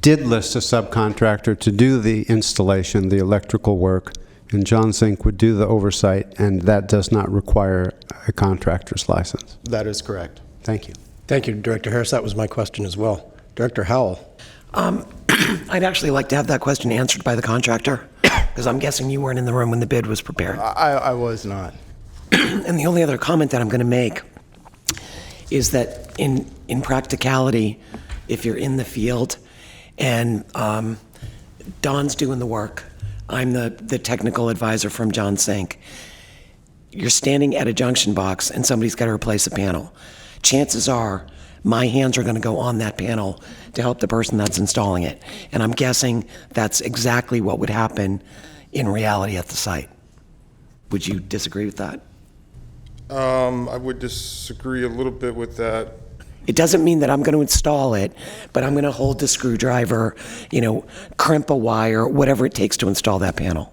did list a subcontractor to do the installation, the electrical work, and John Zink would do the oversight, and that does not require a contractor's license. That is correct. Thank you. Thank you, Director Harris. That was my question as well. Director Howell. I'd actually like to have that question answered by the contractor, because I'm guessing you weren't in the room when the bid was prepared. I was not. And the only other comment that I'm going to make is that in practicality, if you're in the field and Don's doing the work, I'm the technical advisor from John Zink, you're standing at a junction box and somebody's got to replace a panel. Chances are my hands are going to go on that panel to help the person that's installing it. And I'm guessing that's exactly what would happen in reality at the site. Would you disagree with that? I would disagree a little bit with that. It doesn't mean that I'm going to install it, but I'm going to hold the screwdriver, crimp a wire, whatever it takes to install that panel.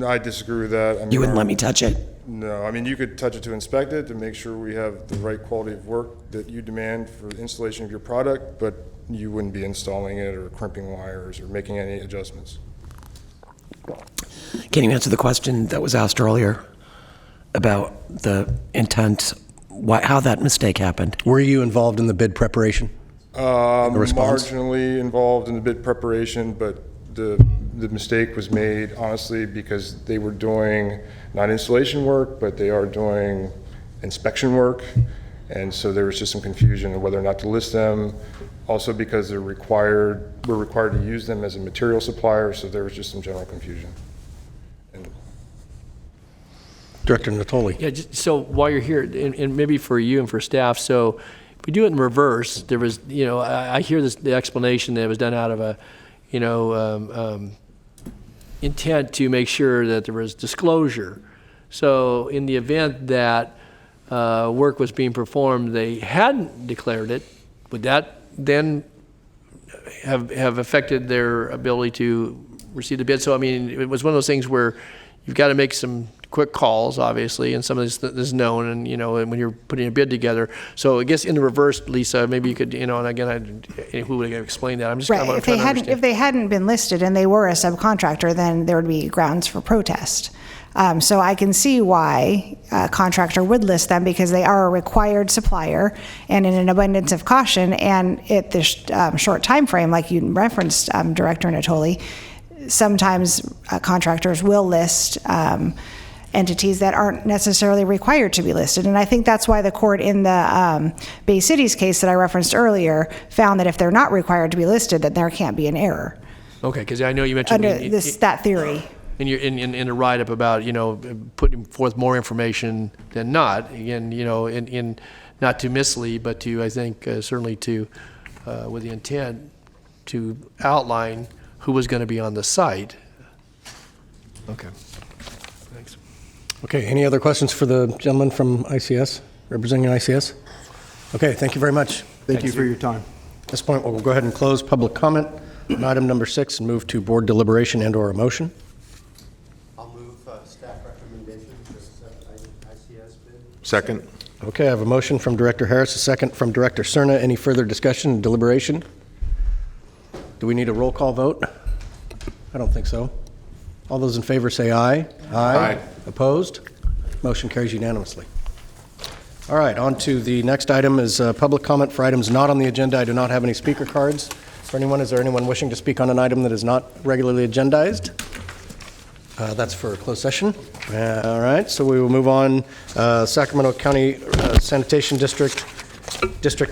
I disagree with that. I mean, You wouldn't let me touch it? No, I mean, you could touch it to inspect it, to make sure we have the right quality of work that you demand for the installation of your product, but you wouldn't be installing it or crimping wires or making any adjustments. Can you answer the question that was asked earlier about the intent, how that mistake happened? Were you involved in the bid preparation? The response? Marginally involved in the bid preparation, but the mistake was made, honestly, because they were doing not installation work, but they are doing inspection work. And so there was just some confusion of whether or not to list them. Also because we're required to use them as a material supplier, so there was just some general confusion. Director Natoli. Yeah, so while you're here, and maybe for you and for staff, so if we do it in reverse, there was, I hear the explanation that it was done out of a, intent to make sure that there was disclosure. So in the event that work was being performed, they hadn't declared it, would that then have affected their ability to receive the bid? So, I mean, it was one of those things where you've got to make some quick calls, obviously, and some of this is known, and, and when you're putting a bid together. So I guess in the reverse, Lisa, maybe you could, and again, who would explain that? I'm just kind of Right. trying to understand. If they hadn't been listed and they were a subcontractor, then there would be grounds for protest. So I can see why a contractor would list them, because they are a required supplier, and in an abundance of caution, and at this short time frame, like you referenced, Director Natoli, sometimes contractors will list entities that aren't necessarily required to be listed. And I think that's why the court in the Bay Cities case that I referenced earlier found that if they're not required to be listed, then there can't be an error. Okay, because I know you mentioned Under that theory. in a write-up about, putting forth more information than not. Again, in not to mislead, but to, I think, certainly to, with the intent to outline who was going to be on the site. Okay. Thanks. Okay, any other questions for the gentleman from ICS, representing ICS? Okay, thank you very much. Thank you for your time. At this point, we'll go ahead and close public comment on item number 6 and move to board deliberation and/or a motion. I'll move staff recommendation to accept ICS bid. Second. Okay, I have a motion from Director Harris, a second from Director Cerna. Any further discussion and deliberation? Do we need a roll call vote? I don't think so. All those in favor say aye. Aye. Opposed? Motion carries unanimously. All right, on to the next item is public comment for items not on the agenda. I do not have any speaker cards for anyone. Is there anyone wishing to speak on an item that is not regularly agendized? That's for a closed session. All right, so we will move on. Sacramento County Sanitation District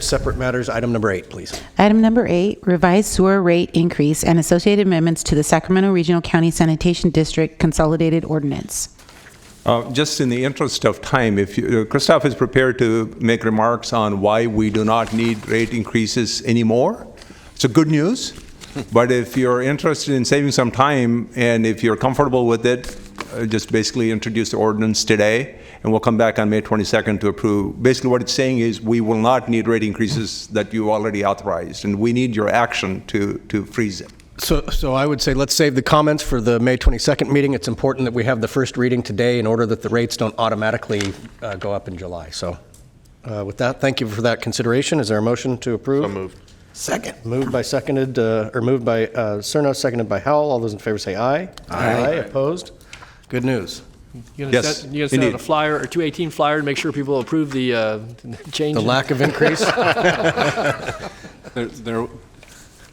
separate matters. Item number 8, please. Item number 8, revised sewer rate increase and associated amendments to the Sacramento Regional County Sanitation District Consolidated Ordinance. Just in the interest of time, if Christoph is prepared to make remarks on why we do not need rate increases anymore, it's a good news. But if you're interested in saving some time, and if you're comfortable with it, just basically introduce the ordinance today, and we'll come back on May 22nd to approve. Basically what it's saying is we will not need rate increases that you already authorized, and we need your action to freeze it. So I would say let's save the comments for the May 22nd meeting. It's important that we have the first reading today in order that the rates don't automatically go up in July. So with that, thank you for that consideration. Is there a motion to approve? So moved. Second. Moved by Cerna, seconded by Howell. All those in favor say aye. Aye. Opposed? Good news. You're Yes, going to send out a flyer or 218 flyer to make sure people approve the change? The lack of increase?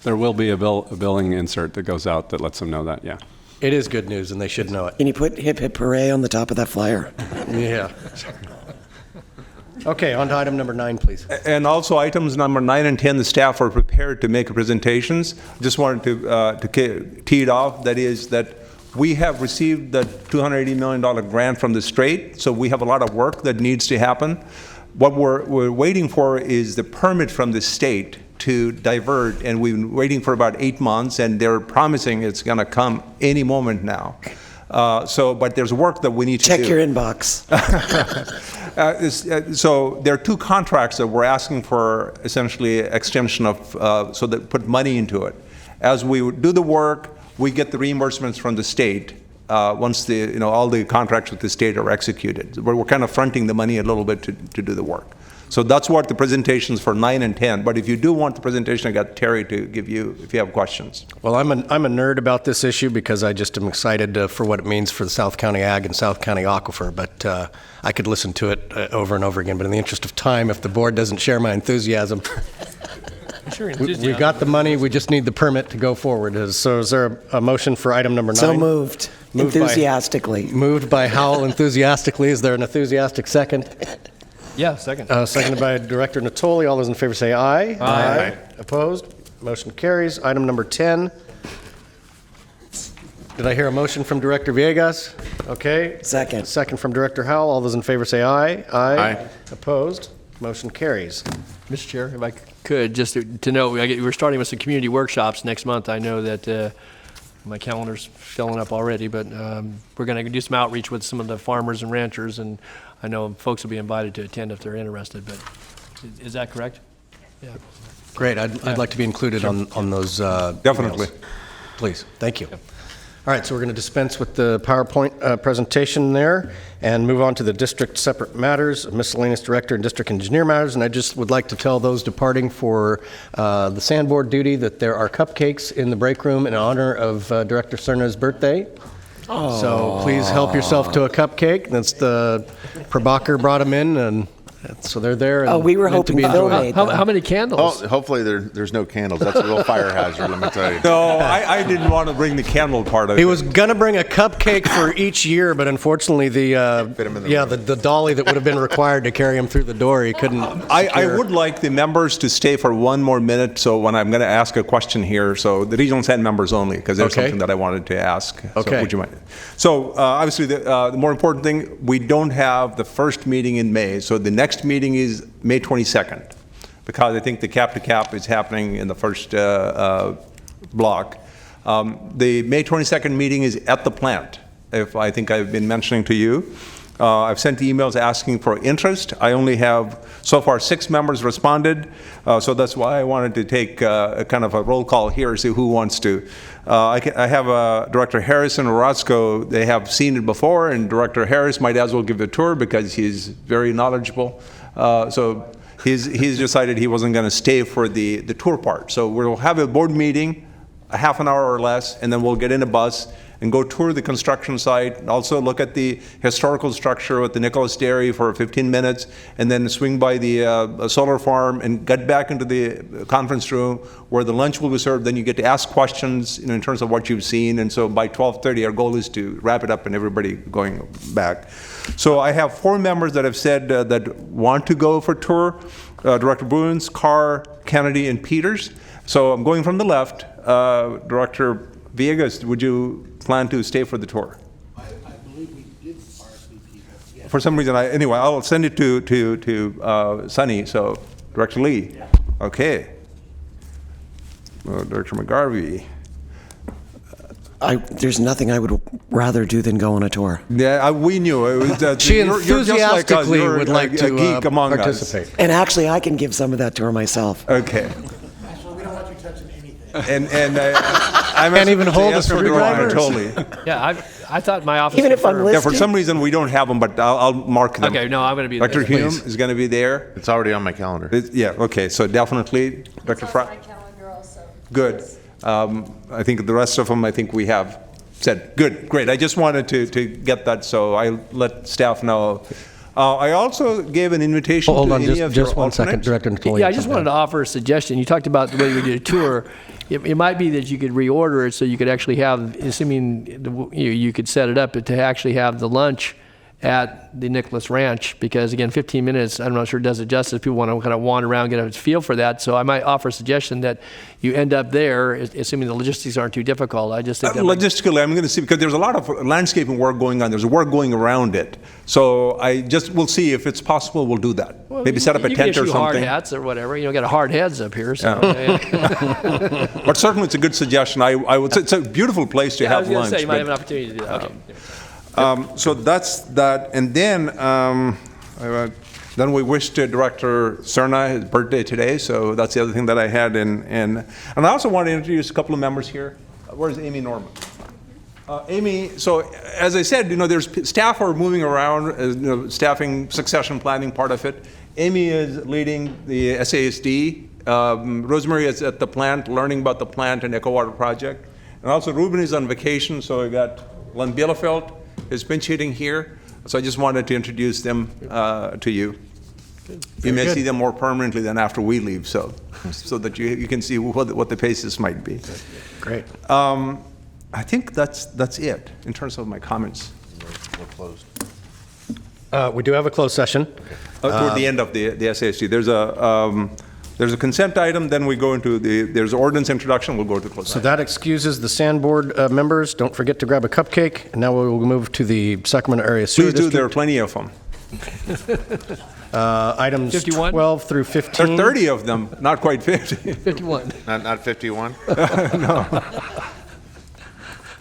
There will be a billing insert that goes out that lets them know that, yeah. It is good news, and they should know it. Can you put hip hip hooray on the top of that flyer? Yeah. Okay, on to item number 9, please. And also items number 9 and 10, the staff are prepared to make presentations. Just wanted to tee it off. That is that we have received the $280 million grant from the state, so we have a lot of work that needs to happen. What we're waiting for is the permit from the state to divert, and we've been waiting for about 8 months, and they're promising it's going to come any moment now. But there's work that we need to do. Check your inbox. So there are 2 contracts that we're asking for, essentially extension of, so that put money into it. As we do the work, we get the reimbursements from the state once all the contracts with the state are executed. We're kind of fronting the money a little bit to do the work. So that's what the presentations for 9 and 10. But if you do want the presentation, I got Terry to give you if you have questions. Well, I'm a nerd about this issue because I just am excited for what it means for the South County Ag and South County Aquifer, but I could listen to it over and over again. But in the interest of time, if the board doesn't share my enthusiasm, we've got the money, we just need the permit to go forward. So is there a motion for item number 9? So moved. Enthusiastically. Moved by Howell enthusiastically. Is there an enthusiastic second? Yeah, second. Seconded by Director Natoli. All those in favor say aye. Aye. Opposed? Motion carries. Item number 10. Did I hear a motion from Director Villegas? Okay. Second. Second from Director Howell. All those in favor say aye. Aye. Opposed? Motion carries. Mr. Chair, if I could, just to note, we're starting with some community workshops next month. I know that my calendar's filling up already, but we're going to do some outreach with some of the farmers and ranchers, and I know folks will be invited to attend if they're interested, but is that correct? Yeah. Great. I'd like to be included on those Definitely. emails. Please. Thank you. All right, so we're going to dispense with the PowerPoint presentation there and move on to the district separate matters, miscellaneous director and district engineer matters. And I just would like to tell those departing for the sandboard duty that there are cupcakes in the break room in honor of Director Cerna's birthday. Oh. So please help yourself to a cupcake. That's the Prabhakar brought them in, and so they're there. And We were meant to hoping be Phil enjoyed. made them. How many candles? Oh, hopefully there's no candles. That's a real fire hazard, let me tell you. No, I didn't want to bring the candle part of it. He was going to bring a cupcake for each year, but unfortunately the dolly that would have been required to carry him through the door, he couldn't I secure. would like the members to stay for one more minute, so when I'm going to ask a question here, so the regional 10 members only, because there's Okay. something that I wanted to ask. Okay. So would you mind? So obviously, the more important thing, we don't have the first meeting in May, so the next meeting is May 22nd, because I think the cap-to-cap is happening in the first block. The May 22nd meeting is at the plant, if I think I've been mentioning to you. I've sent emails asking for interest. I only have, so far, 6 members responded, so that's why I wanted to take a kind of a roll call here, see who wants to. I have Director Harris and Orozco. They have seen it before, and Director Harris might as well give a tour because he's very knowledgeable. So he's decided he wasn't going to stay for the tour part. So we'll have a board meeting, a half an hour or less, and then we'll get in a bus and go tour the construction site, and also look at the historical structure with the Nicholas Dairy for 15 minutes, and then swing by the solar farm and get back into the conference room where the lunch will be served. Then you get to ask questions in terms of what you've seen, and so by 12:30 our goal is to wrap it up and everybody going back. So I have 4 members that have said that want to go for tour, Director Boons, Carr, Kennedy, and Peters. So I'm going from the left. Director Villegas, would you plan to stay for the tour? I believe we did RSVP. Yes. For some reason, anyway, I'll send it to Sunny. So, Director Lee. Yeah. Okay. Director McGarvey. There's nothing I would rather do than go on a tour. Yeah, we knew it was. She you're just like us. enthusiastically You're would like a to geek among participate. And actually, I can give some of that tour myself. Okay. Actually, we don't want you touching anything. And I'm Can't even hold a ask for screwdriver. Totally. Yeah, I thought my office. Even if I'm preferred- Yeah, for listed. some reason we don't have them, but I'll mark them. Okay, no, I'm going to be Dr. there. Hume is going to be there. It's already on my calendar. Yeah, okay, so definitely, Dr. Fry. calendar also. Good. I think the rest of them, I think we have said. Good, great. I just wanted to get that, so I let staff know. I also gave an invitation Hold to on, any of your just one second, alternates. Director Natoli. Yeah, I just wanted to offer a suggestion. You talked about the way we did a tour. It might be that you could reorder it so you could actually have, assuming you could set it up, to actually have the lunch at the Nicholas Ranch, because again, 15 minutes, I'm not sure does it justice. People want to kind of wander around, get a feel for that. So I might offer a suggestion that you end up there, assuming the logistics aren't too difficult. I just think that Logistically, I'm going to see, because there's a lot of landscaping work going on. There's work going around it. So we'll see if it's possible, we'll do that. Well, Maybe set up a you tent can or issue something. hard hats or whatever. Got a hard heads up here. So. But certainly it's a good suggestion. I would say it's a beautiful place to I have was going lunch. to say, you might but- have an opportunity to do that. Okay. So that's that, and then we wish to Director Cerna his birthday today. So that's the other thing that I had, and I also want to introduce a couple of members here. Where's Amy Norman? Amy. So as I said, there's staff are moving around, staffing, succession planning, part of it, Amy is leading the SASD. Rosemary is at the plant, learning about the plant and Eco Water project. And also Ruben is on vacation, so we got Len Bielefeld is pinch hitting here. So I just wanted to introduce them to you. You may see them more permanently than after we leave, so that you can see what the paces might be. Great. I think that's it in terms of my comments. We're closed. We do have a closed session. Toward the end of the SASD, there's a consent item, then we go into there's ordinance introduction, we'll go to closed So session. that excuses the Sand Board members. Don't forget to grab a cupcake. And now we will move to the Sacramento Area Sewer Please do, District. there are plenty of them. Items 51? 12 through 15. There are 30 of them, not quite 50. 51. Not 51?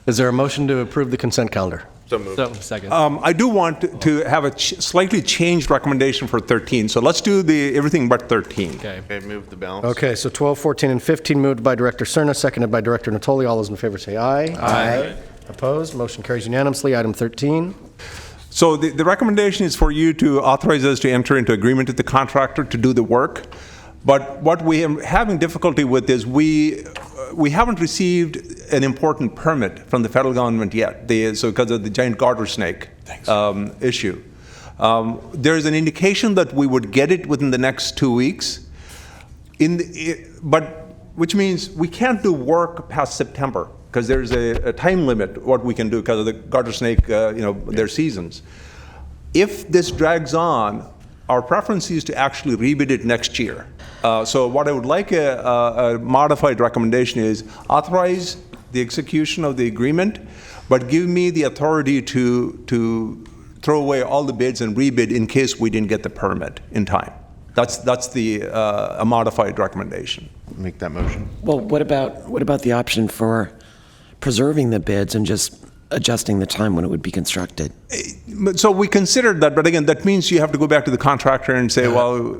Is there a motion to approve the consent calendar? So moved. So, second. I do want to have a slightly changed recommendation for 13, so let's do everything but 13. Okay. Okay, move the balance. Okay, so 12, 14, and 15 moved by Director Cerna, seconded by Director Natoli. All those in favor say aye. Aye. Opposed? Motion carries unanimously. Item 13. So the recommendation is for you to authorize us to enter into agreement with the contractor to do the work. But what we are having difficulty with is we haven't received an important permit from the federal government yet. So because of the giant garter snake issue. There's an indication that we would get it within the next 2 weeks. Which means we can't do work past September, because there's a time limit what we can do because of the garter snake, their seasons. If this drags on, our preference is to actually rebid it next year. So what I would like a modified recommendation is authorize the execution of the agreement, but give me the authority to throw away all the bids and rebid in case we didn't get the permit in time. That's a modified recommendation. Make that motion. Well, what about the option for preserving the bids and just adjusting the time when it would be constructed? So we considered that, but again, that means you have to go back to the contractor and say, well,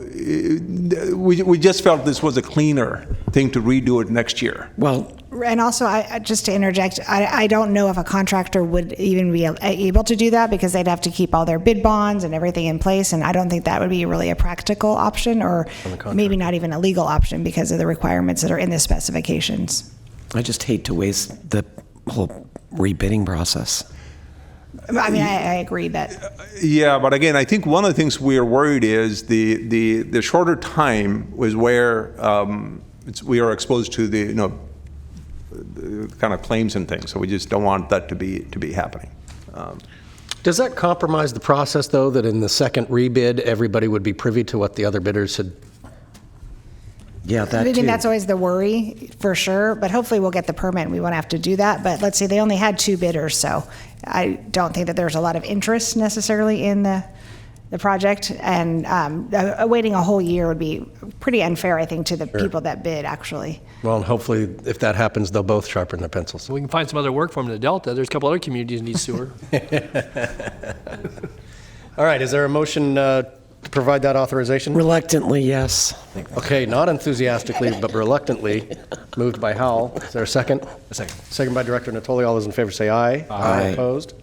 we just felt this was a cleaner thing to redo it next year. Well, And also, just to interject, I don't know if a contractor would even be able to do that, because they'd have to keep all their bid bonds and everything in place, and I don't think that would be really a practical option, or maybe not even a legal option because of the requirements that are in the specifications. I just hate to waste the whole rebidding process. I mean, I agree that. Yeah, but again, I think one of the things we are worried is the shorter time was where we are exposed to the kind of claims and things. So we just don't want that to be happening. Does that compromise the process, though, that in the second rebid, everybody would be privy to what the other bidders had? Yeah, that I mean, too. that's always the worry, for sure, but hopefully we'll get the permit and we won't have to do that. But let's see, they only had 2 bidders, so I don't think that there's a lot of interest necessarily in the project. And waiting a whole year would be pretty unfair, I think, to the people that bid, actually. Well, and hopefully, if that happens, they'll both sharpen their pencils. So we can find some other work for them in the Delta. There's a couple other communities that need sewer. All right, is there a motion to provide that authorization? Reluctantly, yes. Okay, not enthusiastically, but reluctantly. Moved by Howell. Is there a second? A second. Second by Director Natoli. All those in favor say aye. Aye. Opposed?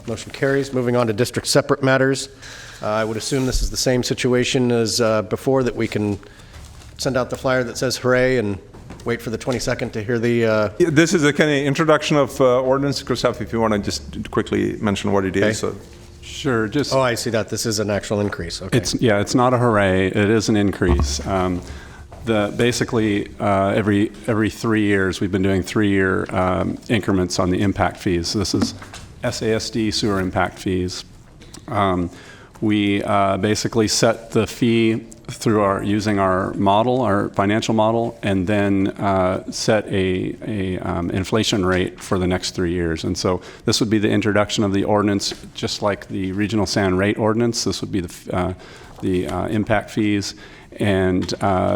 Motion carries. Moving on to district separate matters. I would assume this is the same situation as before, that we can send out the flyer that says hooray and wait for the 22nd to hear the... This is a kind of introduction of ordinance. Christoph, if you want to just quickly mention what it is. Okay. So. Sure, just... Oh, I see that. This is an actual increase. Okay. It's not a hooray, it is an increase. Basically, every 3 years, we've been doing 3-year increments on the impact fees. So this is SASD sewer impact fees. We basically set the fee through using our model, our financial model, and then set a inflation rate for the next 3 years. And so this would be the introduction of the ordinance, just like the regional sand rate ordinance. This would be the impact fees, and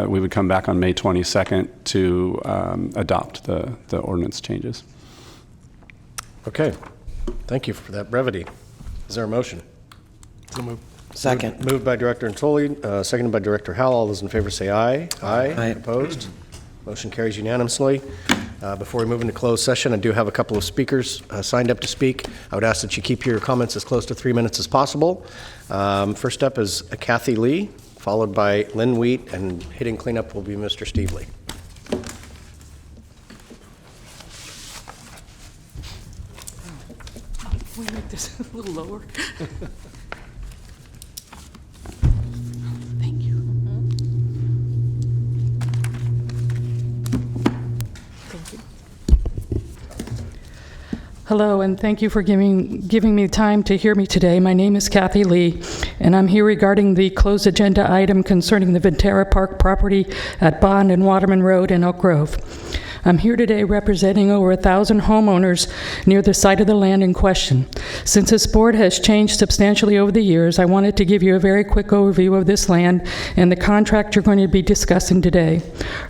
we would come back on May 22nd to adopt the ordinance changes. Okay. Thank you for that brevity. Is there a motion? So moved. Second. Moved by Director Natoli, seconded by Director Howell. All those in favor say aye. Aye. Opposed? Motion carries unanimously. Before we move into closed session, I do have a couple of speakers signed up to speak. I would ask that you keep your comments as close to 3 minutes as possible. First up is Kathy Lee followed by Lynn Wheat, and hitting cleanup will be Mr. Steve Lee. We make this a little lower. Thank you. Thank you. Hello, and thank you for giving me time to hear me today. My name is Kathy Lee, and I'm here regarding the closed agenda item concerning the Ventura Park property at Bond and Waterman Road in Elk Grove. I'm here today representing over 1,000 homeowners near the site of the land in question. Since this board has changed substantially over the years, I wanted to give you a very quick overview of this land and the contract you're going to be discussing today.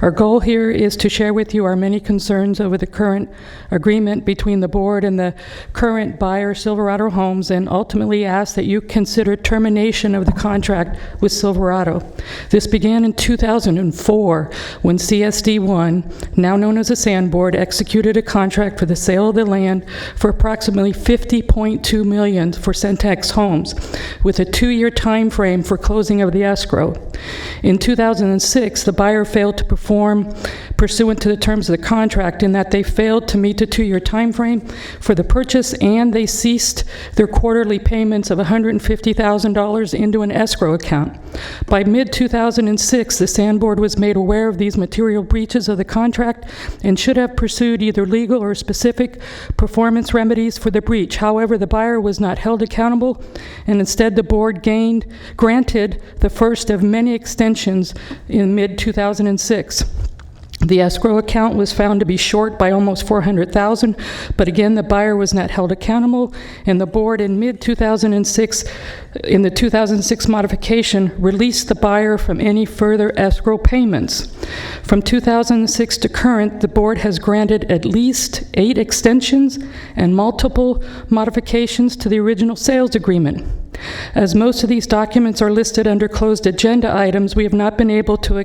Our goal here is to share with you our many concerns over the current agreement between the board and the current buyer, Silverado Homes, and ultimately ask that you consider termination of the contract with Silverado. This began in 2004 when CSD1, now known as a Sand Board, executed a contract for the sale of the land for approximately $50.2 million for Centex Homes, with a 2-year time frame for closing of the escrow. In 2006, the buyer failed to perform pursuant to the terms of the contract in that they failed to meet the 2-year time frame for the purchase, and they ceased their quarterly payments of $150,000 into an escrow account. By mid-2006, the Sand Board was made aware of these material breaches of the contract and should have pursued either legal or specific performance remedies for the breach. However, the buyer was not held accountable, and instead the board granted the first of many extensions in mid-2006. The escrow account was found to be short by almost $400,000, but again, the buyer was not held accountable, and the board in mid-2006, in the 2006 modification, released the buyer from any further escrow payments. From 2006 to current, the board has granted at least 8 extensions and multiple modifications to the original sales agreement. As most of these documents are listed under closed agenda items, we have not been able to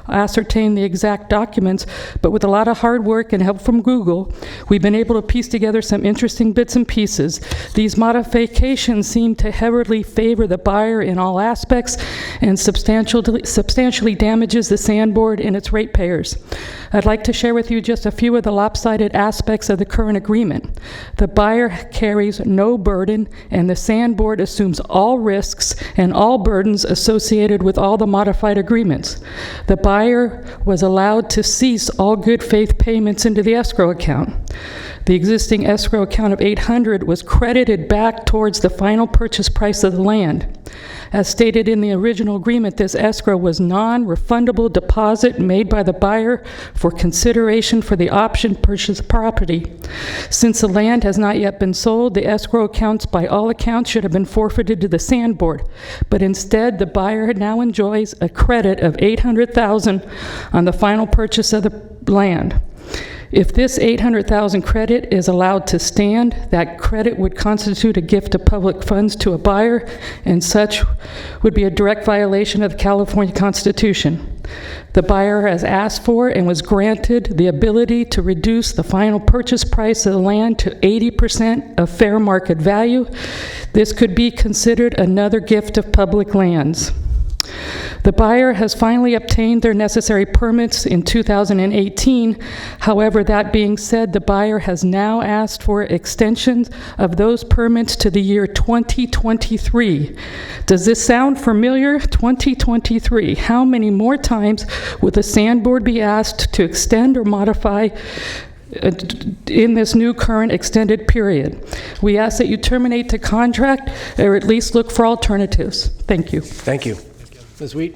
ascertain the exact documents, but with a lot of hard work and help from Google, we've been able to piece together some interesting bits and pieces. These modifications seem to heavily favor the buyer in all aspects and substantially damages the Sand Board and its ratepayers. I'd like to share with you just a few of the lopsided aspects of the current agreement. The buyer carries no burden, and the Sand Board assumes all risks and all burdens associated with all the modified agreements. The buyer was allowed to cease all good faith payments into the escrow account. The existing escrow account of $800 was credited back towards the final purchase price of the land. As stated in the original agreement, this escrow was non-refundable deposit made by the buyer for consideration for the option purchase property. Since the land has not yet been sold, the escrow accounts by all accounts should have been forfeited to the Sand Board, but instead the buyer now enjoys a credit of $800,000 on the final purchase of the land. If this $800,000 credit is allowed to stand, that credit would constitute a gift of public funds to a buyer, and such would be a direct violation of the California Constitution. The buyer has asked for and was granted the ability to reduce the final purchase price of the land to 80% of fair market value. This could be considered another gift of public lands. The buyer has finally obtained their necessary permits in 2018. However, that being said, the buyer has now asked for extensions of those permits to the year 2023. Does this sound familiar? 2023. How many more times will the Sand Board be asked to extend or modify in this new current extended period? We ask that you terminate the contract or at least look for alternatives. Thank you. Thank you. Ms. Wheat?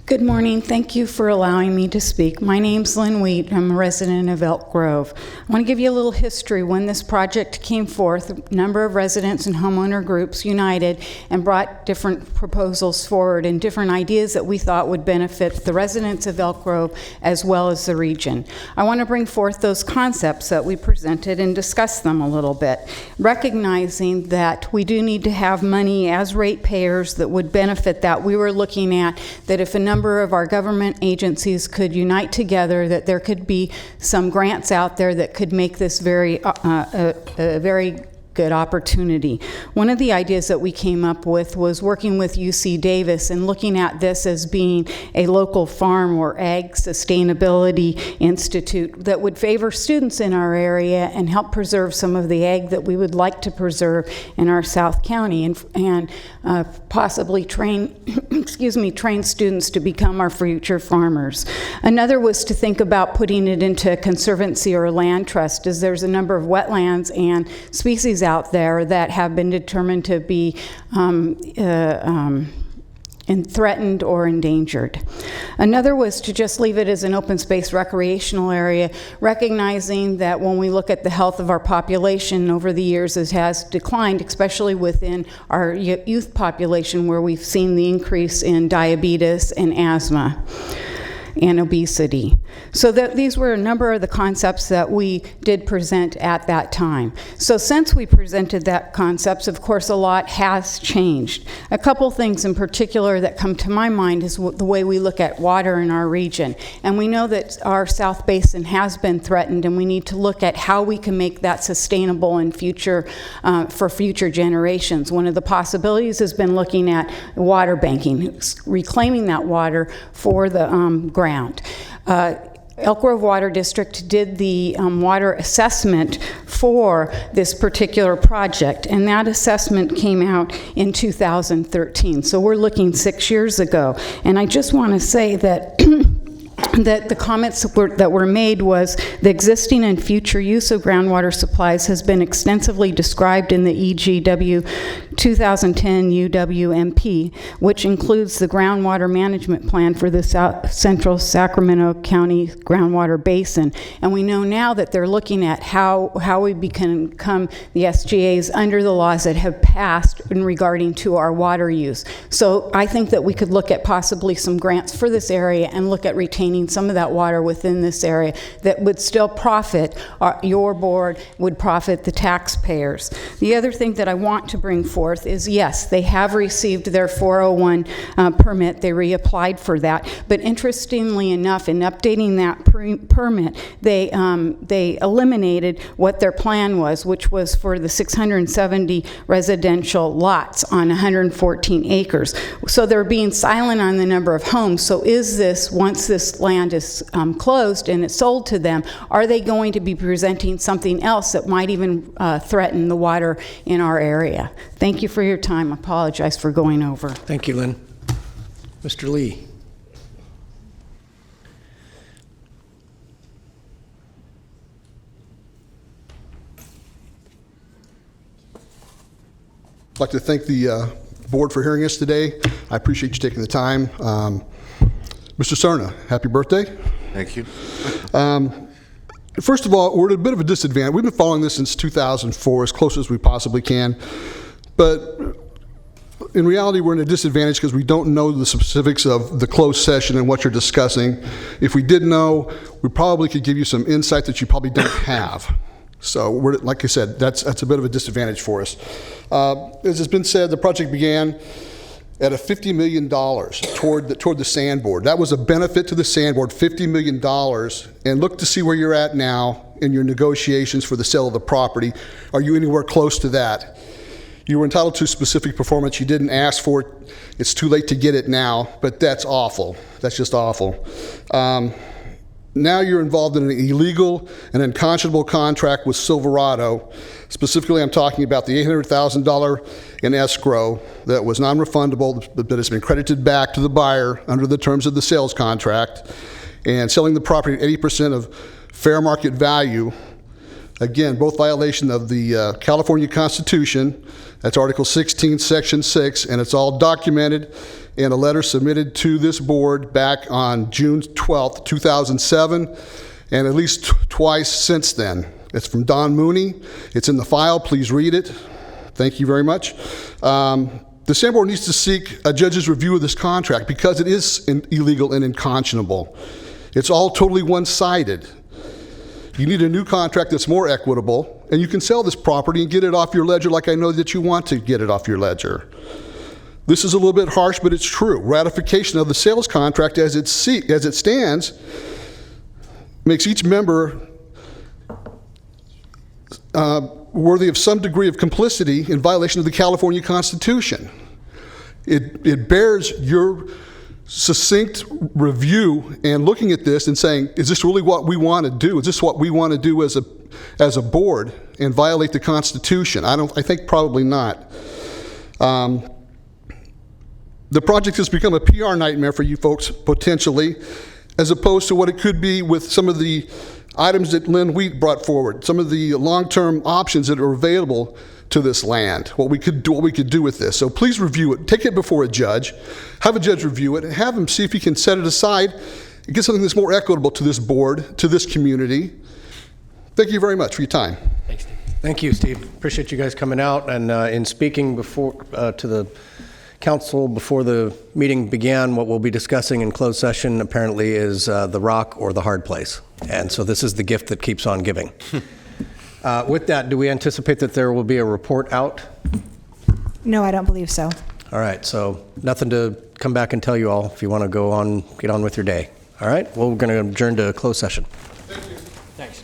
Good morning. Thank you for allowing me to speak. My name's Lynn Wheat. I'm a resident of Elk Grove. I want to give you a little history. When this project came forth, a number of residents and homeowner groups united and brought different proposals forward and different ideas that we thought would benefit the residents of Elk Grove as well as the region. I want to bring forth those concepts that we presented and discuss them a little bit, recognizing that we do need to have money as ratepayers that would benefit that. We were looking at that if a number number of our government agencies could unite together, that there could be some grants out there that could make this a very good opportunity. One of the ideas that we came up with was working with UC Davis and looking at this as being a local farm or ag sustainability institute that would favor students in our area and help preserve some of the ag that we would like to preserve in our South County, and possibly train train students to become our future farmers. Another was to think about putting it into a conservancy or a land trust, as there's a number of wetlands and species out there that have been determined to be threatened or endangered. Another was to just leave it as an open space recreational area, recognizing that when we look at the health of our population over the years, it has declined, especially within our youth population, where we've seen the increase in diabetes and asthma and obesity. So these were a number of the concepts that we did present at that time. So since we presented that concepts, of course, a lot has changed. A couple things in particular that come to my mind is the way we look at water in our region. And we know that our South Basin has been threatened, and we need to look at how we can make that sustainable in future, for future generations. One of the possibilities has been looking at water banking, reclaiming that water for the ground. Elk Grove Water District did the water assessment for this particular project, and that assessment came out in 2013. So we're looking 6 years ago. And I just want to say that that the comments that were made was the existing and future use of groundwater supplies has been extensively described in the EGW 2010 UWMP, which includes the groundwater management plan for the Central Sacramento County groundwater basin. And we know now that they're looking at how we can become the SGAs under the laws that have passed in regarding to our water use. So I think that we could look at possibly some grants for this area and look at retaining some of that water within this area that would still profit your board, would profit the taxpayers. The other thing that I want to bring forth is, yes, they have received their 401 permit. They reapplied for that. But interestingly enough, in updating that permit, they eliminated what their plan was, which was for the 670 residential lots on 114 acres. So they're being silent on the number of homes. So is this, once this land is closed and it's sold to them, are they going to be presenting something else that might even threaten the water in our area? Thank you for your time. I apologize for going over. Thank you, Lynn. Mr. Lee. I'd like to thank the board for hearing us today. I appreciate you taking the time. Mr. Cerna, happy birthday. Thank you. First of all, we're at a bit of a disadvantage. We've been following this since 2004, as close as we possibly can. But in reality, we're in a disadvantage because we don't know the specifics of the closed session and what you're discussing. If we did know, we probably could give you some insight that you probably don't have. So, like I said, that's a bit of a disadvantage for us. As has been said, the project began at a $50 million toward the sandboard. That was a benefit to the sandboard, $50 million. And look to see where you're at now in your negotiations for the sale of the property. Are you anywhere close to that? You were entitled to specific performance. You didn't ask for it. It's too late to get it now, but that's awful. That's just awful. Now you're involved in an illegal and unconscionable contract with Silverado. Specifically, I'm talking about the $800,000 in escrow that was non-refundable, but that has been credited back to the buyer under the terms of the sales contract, and selling the property at 80% of fair market value. Again, both violation of the California Constitution. That's Article 16, Section 6, and it's all documented in a letter submitted to this board back on June 12th, 2007, and at least twice since then. It's from Don Mooney. It's in the file. Please read it. Thank you very much. The Sand Board needs to seek a judge's review of this contract because it is illegal and unconscionable. It's all totally one-sided. You need a new contract that's more equitable, and you can sell this property and get it off your ledger like I know that you want to get it off your ledger. This is a little bit harsh, but it's true. Ratification of the sales contract as it stands makes each member worthy of some degree of complicity in violation of the California Constitution. It bears your succinct review and looking at this and saying, is this really what we want to do? Is this what we want to do as a board and violate the Constitution? I think probably not. The project has become a PR nightmare for you folks, potentially, as opposed to what it could be with some of the items that Lynn Wheat brought forward, some of the long-term options that are available to this land, what we could do with this. So please review it. Take it before a judge, have a judge review it, and have him see if he can set it aside and get something that's more equitable to this board, to this community. Thank you very much for your time. Thanks, Steve. Thank you, Steve. Appreciate you guys coming out. And in speaking before to the council before the meeting began, what we'll be discussing in closed session apparently is the rock or the hard place. And so this is the gift that keeps on giving. With that, do we anticipate that there will be a report out? No, I don't believe so. All right, so nothing to come back and tell you all if you want to go on, get on with your day. All right, well, we're going to adjourn to closed session. Thanks.